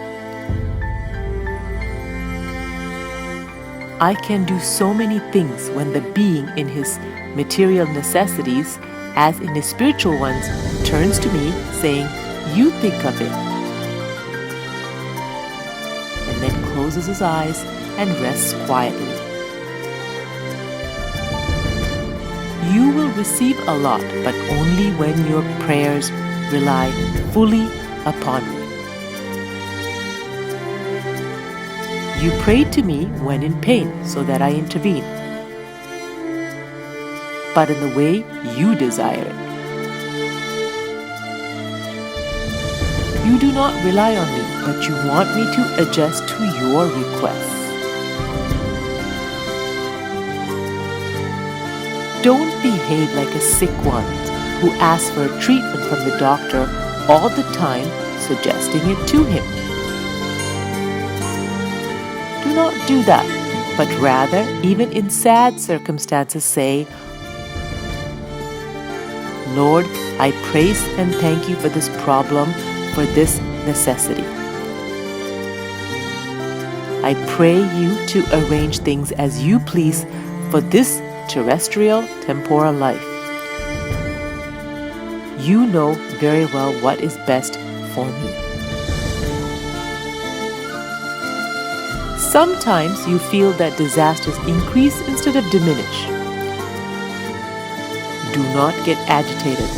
I can do so many things when the being in his material necessities, as in his spiritual ones, turns to me saying, you think of it, and then closes his eyes and rests quietly. You will receive a lot, but only when your prayers rely fully upon me. You prayed to me when in pain, so that I intervene, but in the way you desire it. You do not rely on me, but you want me to adjust to your requests. Don't behave like a sick one who asks for a treatment from the doctor all the time, suggesting it to him. Do not do that, but rather, even in sad circumstances, say, Lord, I praise and thank you for this problem, for this necessity. I pray you to arrange things as you please for this terrestrial, temporal life. You know very well what is best for me. Sometimes you feel that disasters increase instead of diminish. Do not get agitated.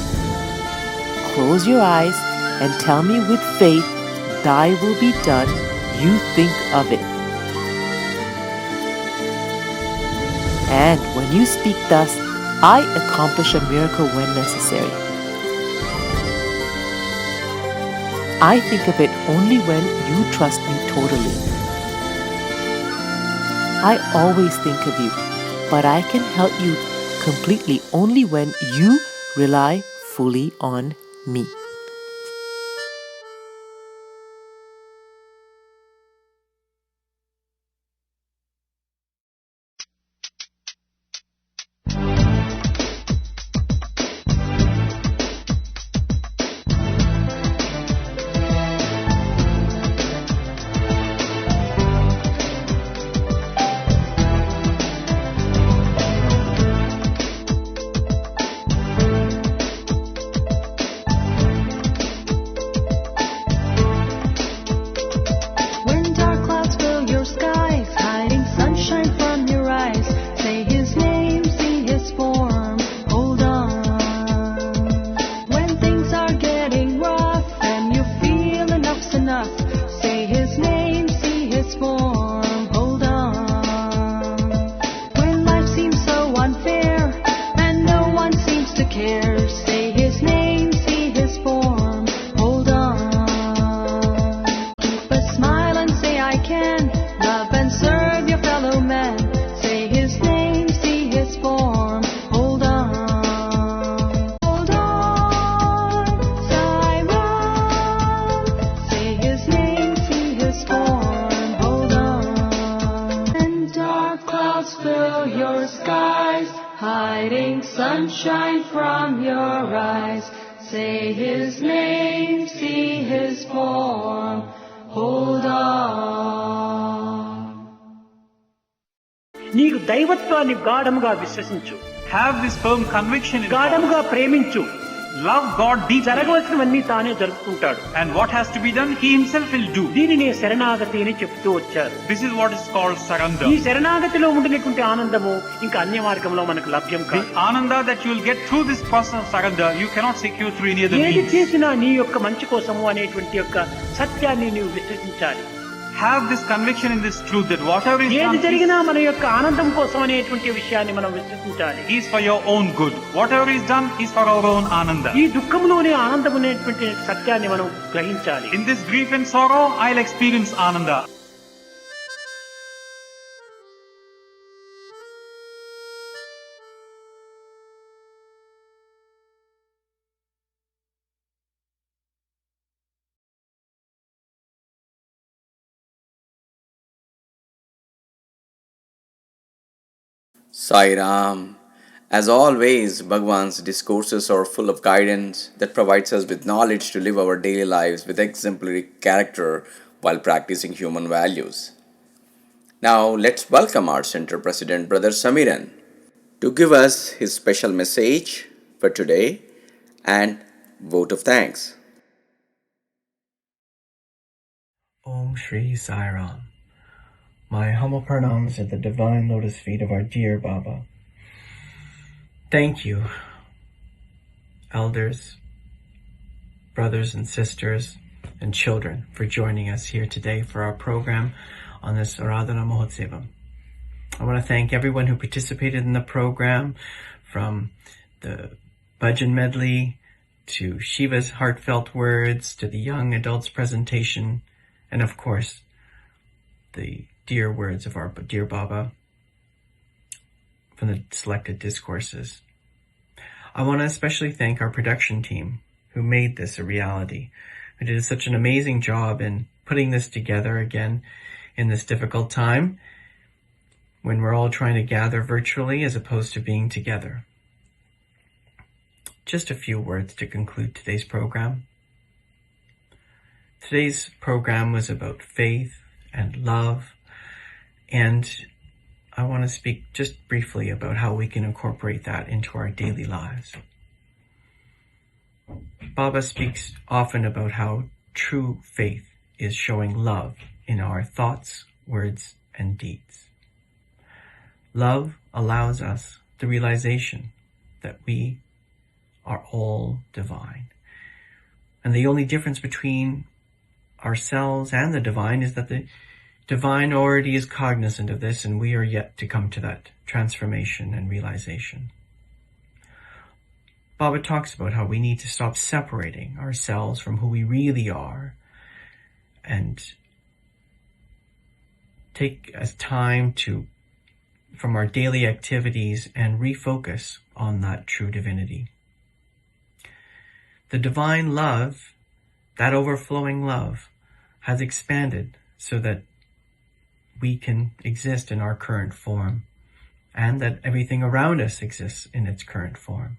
Close your eyes and tell me with faith, thy will be done, you think of it. And when you speak thus, I accomplish a miracle when necessary. I think of it only when you trust me totally. I always think of you, but I can help you completely only when you rely fully on me. When dark clouds fill your skies, hiding sunshine from your eyes, say his name, see his form, hold on. When things are getting rough and you feel enough's enough, say his name, see his form, hold on. When life seems so unfair and no one seems to care, say his name, see his form, hold on. Keep a smile and say I can love and serve your fellow man. Say his name, see his form, hold on. Hold on, Sairam. Say his name, see his form, hold on. And dark clouds fill your skies, hiding sunshine from your eyes. Say his name, see his form, hold on. నీకు దైవత్వాన్ని గాఢముగా విశ్వసించు. Have this firm conviction in గాఢముగా ప్రేమించు. Love God deeply. జరగవలసినవన్నీ తానే జరుపుకుంటాడు. And what has to be done, he himself will do. దీనినే శరణాగతి అని చెప్తూ వచ్చారు. This is what is called surrender. ఈ శరణాగతిలో ఉండినటువంటి ఆనందము ఇంకా అన్య మార్గంలో మనకు లభ్యం The కాదు. ananda that you will get through this process of surrender, you cannot secure through any other ఏది means. చేసినా నీ యొక్క మంచి కోసము అనేటువంటి యొక్క సత్యాన్ని నీవు విశ్వసించాలి. Have this conviction in this truth that whatever is ఏది done జరిగినా మన యొక్క ఆనందం కోసం అనేటువంటి విషయాన్ని మనం విశ్వసించాలి. is for your own good. Whatever is done is for our own ananda. ఈ దుఃఖంలోనే ఆనందం అనేటువంటి సత్యాన్ని మనం గ్రహించాలి. In this grief and sorrow, I'll experience ananda. Sai Ram. As always, Bhagwan's discourses are full of guidance that provides us with knowledge to live our daily lives with exemplary character while practicing human values. Now, let's welcome our Center President, Brother Samiran, to give us his special message for today and vote of thanks. Om Shri Sai Ram. My humble pranams at the divine lotus feet of our dear Baba. Thank you, elders, brothers and sisters, and children for joining us here today for our program on this Aradhana Mahotsavam. I want to thank everyone who participated in the program, from the bhajan medley to Shiva's heartfelt words to the young adults presentation, and of course, the dear words of our dear Baba from the selected discourses. I want to especially thank our production team who made this a reality, who did such an amazing job in putting this together again in this difficult time when we're all trying to gather virtually as opposed to being together. Just a few words to conclude today's program. Today's program was about faith and love, and I want to speak just briefly about how we can incorporate that into our daily lives. Baba speaks often about how true faith is showing love in our thoughts, words, and deeds. Love allows us the realization that we are all divine. And the only difference between ourselves and the divine is that the divine already is cognizant of this, and we are yet to come to that transformation and realization. Baba talks about how we need to stop separating ourselves from who we really are and take a time from our daily activities and refocus on that true divinity. The divine love, that overflowing love, has expanded so that we can exist in our current form and that everything around us exists in its current form.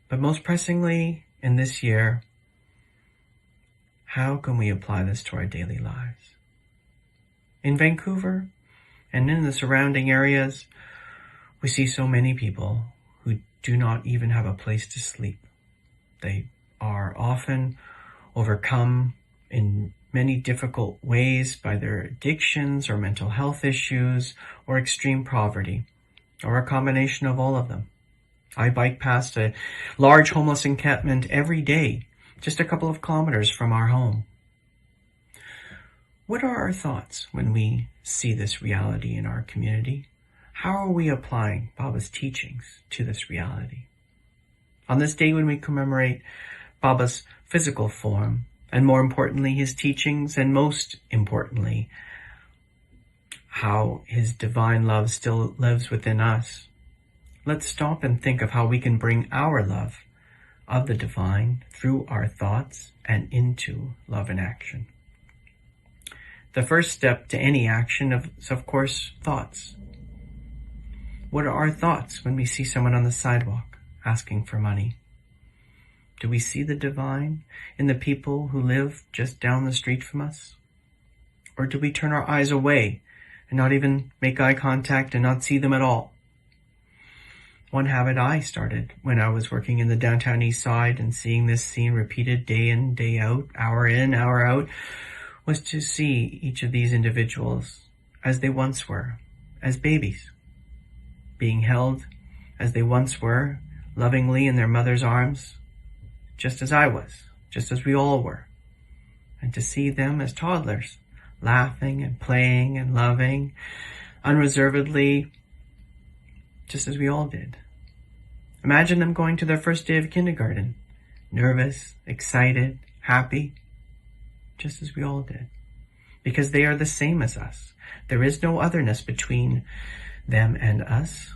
But most pressingly in this year, how can we apply this to our daily lives? In Vancouver and in the surrounding areas, we see so many people who do not even have a place to sleep. They are often overcome in many difficult ways by their addictions or mental health issues or extreme poverty, or a combination of all of them. I bike past a large homeless encampment every day, just a couple of kilometers from our home. What are our thoughts when we see this reality in our community? How are we applying Baba's teachings to this reality? On this day when we commemorate Baba's physical form, and more importantly, his teachings, and most importantly, how his divine love still lives within us, let's stop and think of how we can bring our love of the divine through our thoughts and into love in action. The first step to any action is, of course, thoughts. What are our thoughts when we see someone on the sidewalk asking for money? Do we see the divine in the people who live just down the street from us? Or do we turn our eyes away and not even make eye contact and not see them at all? One habit I started when I was working in the downtown east side and seeing this scene repeated day in, day out, hour in, hour out, was to see each of these individuals as they once were, as babies, being held as they once were, lovingly in their mother's arms, just as I was, just as we all were, and to see them as toddlers, laughing and playing and loving unreservedly, just as we all did. Imagine them going to their first day of kindergarten, nervous, excited, happy, just as we all did, because they are the same as us. There is no otherness between them and us.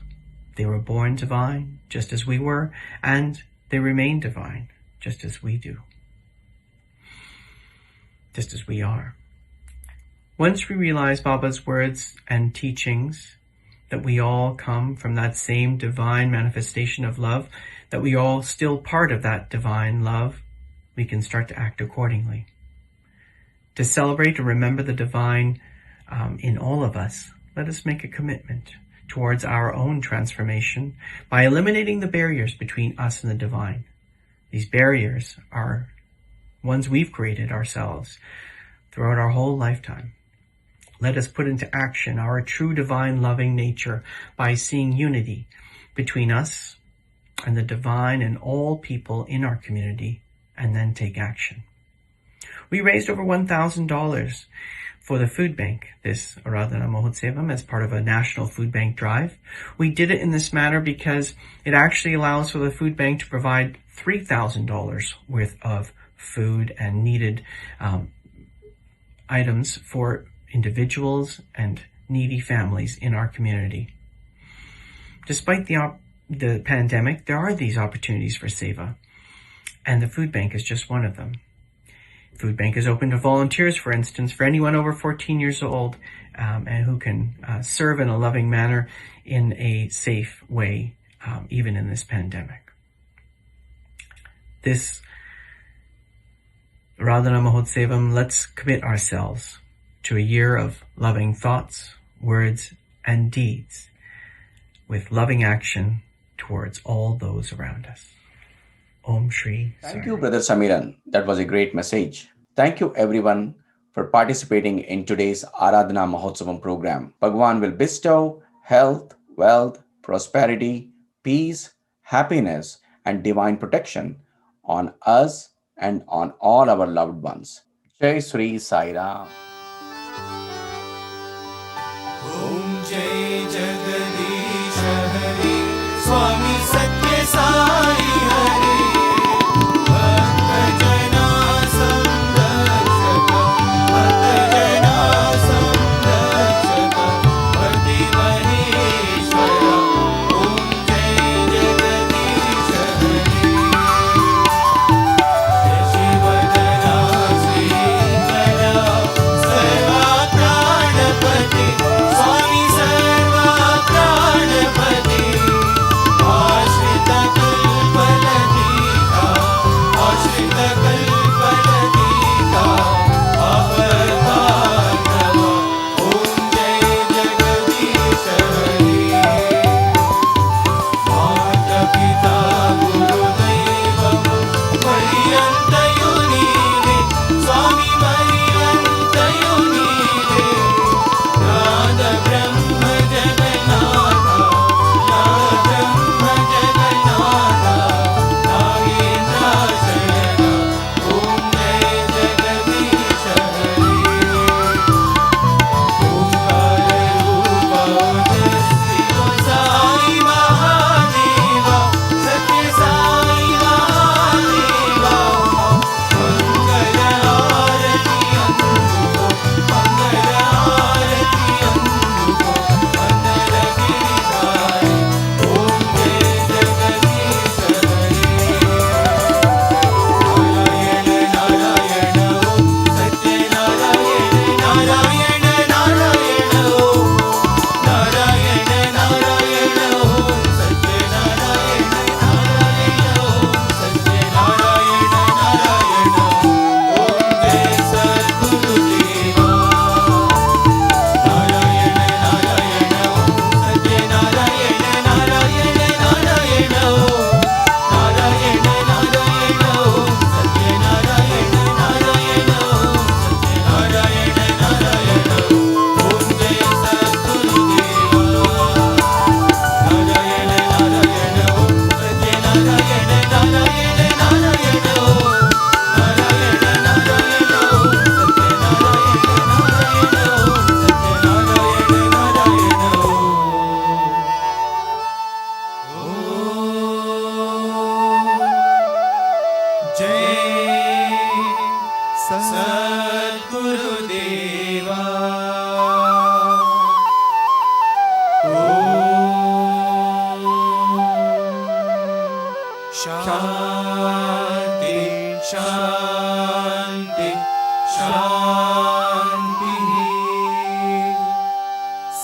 They were born divine, just as we were, and they remain divine, just as we do, just as we are. Once we realize Baba's words and teachings, that we all come from that same divine manifestation of love, that we all still part of that divine love, we can start to act accordingly. To celebrate and remember the divine in all of us, let us make a commitment towards our own transformation by eliminating the barriers between us and the divine. These barriers are ones we've created ourselves throughout our whole lifetime. Let us put into action our true divine loving nature by seeing unity between us and the divine and all people in our community, and then take action. We raised over $1,000 for the food bank this Aradhana Mahotsavam as part of a national food bank drive. We did it in this manner because it actually allows for the food bank to provide $3,000 worth of food and needed items for individuals and needy families in our community. Despite the pandemic, there are these opportunities for seva, and the food bank is just one of them. Food bank is open to volunteers, for instance, for anyone over 14 years old and who can serve in a loving manner in a safe way, even in this pandemic. This Aradhana Mahotsavam, let's commit ourselves to a year of loving thoughts, words, and deeds with loving action towards all those around us. Om Shri. Thank you, Brother Samiran. That was a great message. Thank you, everyone, for participating in today's Aradhana Mahotsavam program. Bhagwan will bestow health, wealth, prosperity, peace, happiness, and divine protection on us and on all our loved ones. Jai Sri Sai Ram. Om Jai Jagadish Hari Swami Satya Sai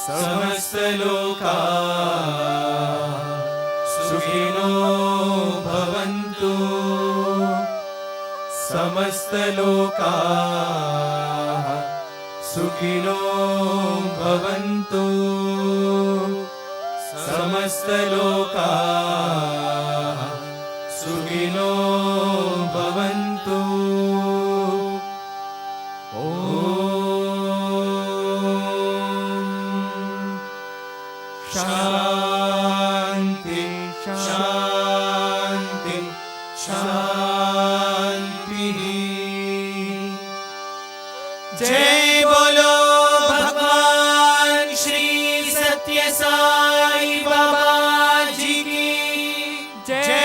समस्तलोकाः सुखिनो भवन्तु समस्तलोकाः सुखिनो भवन्तु समस्तलोकाः सुखिनो भवन्तु शान्ति शान्ति शान्तिः जय बोलो भगवान श्री सत्य साई बाबा जी की जय।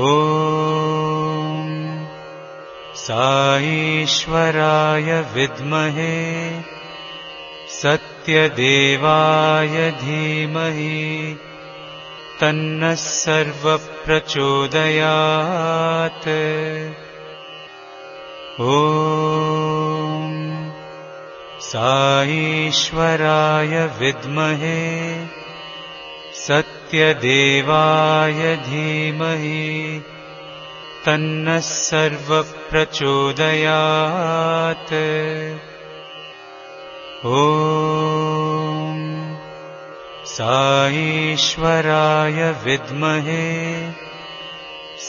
ॐ साईश्वराय विद्महे सत्यदेवाय धीमहि तन्नः सर्वप्रचोदयात्। ॐ साईश्वराय विद्महे सत्यदेवाय धीमहि तन्नः सर्वप्रचोदयात्। ॐ साईश्वराय विद्महे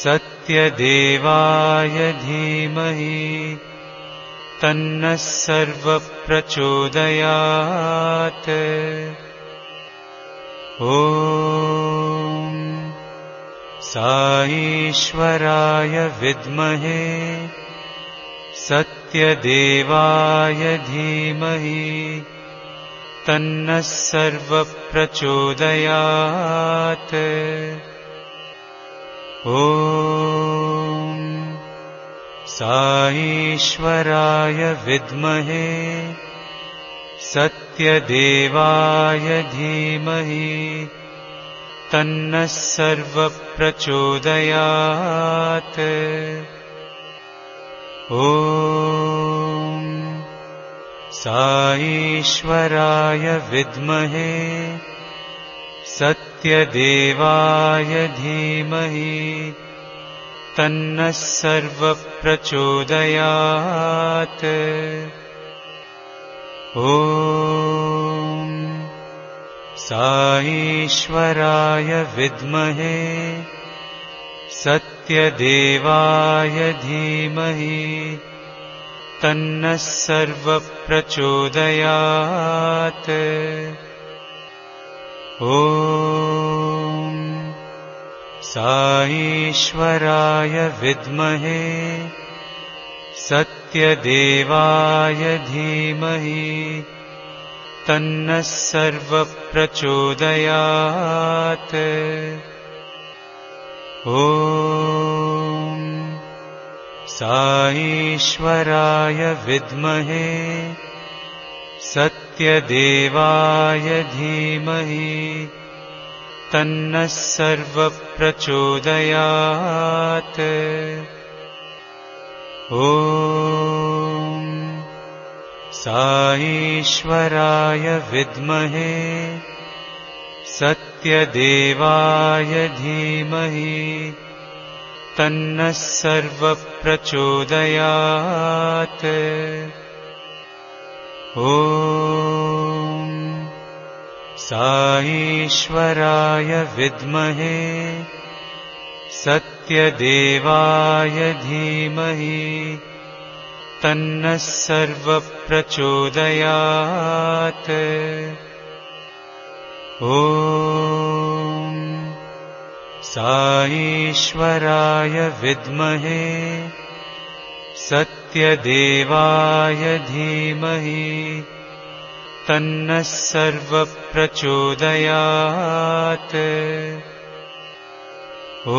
सत्यदेवाय धीमहि तन्नः सर्वप्रचोदयात्। ॐ साईश्वराय विद्महे सत्यदेवाय धीमहि तन्नः सर्वप्रचोदयात्। ॐ साईश्वराय विद्महे सत्यदेवाय धीमहि तन्नः सर्वप्रचोदयात्। ॐ साईश्वराय विद्महे सत्यदेवाय धीमहि तन्नः सर्वप्रचोदयात्। ॐ साईश्वराय विद्महे सत्यदेवाय धीमहि तन्नः सर्वप्रचोदयात्। ॐ साईश्वराय विद्महे सत्यदेवाय धीमहि तन्नः सर्वप्रचोदयात्। ॐ साईश्वराय विद्महे सत्यदेवाय धीमहि तन्नः सर्वप्रचोदयात्। ॐ साईश्वराय विद्महे सत्यदेवाय धीमहि तन्नः सर्वप्रचोदयात्। ॐ साईश्वराय विद्महे सत्यदेवाय धीमहि तन्नः सर्वप्रचोदयात्। ॐ साईश्वराय विद्महे सत्यदेवाय धीमहि तन्नः सर्वप्रचोदयात्। ॐ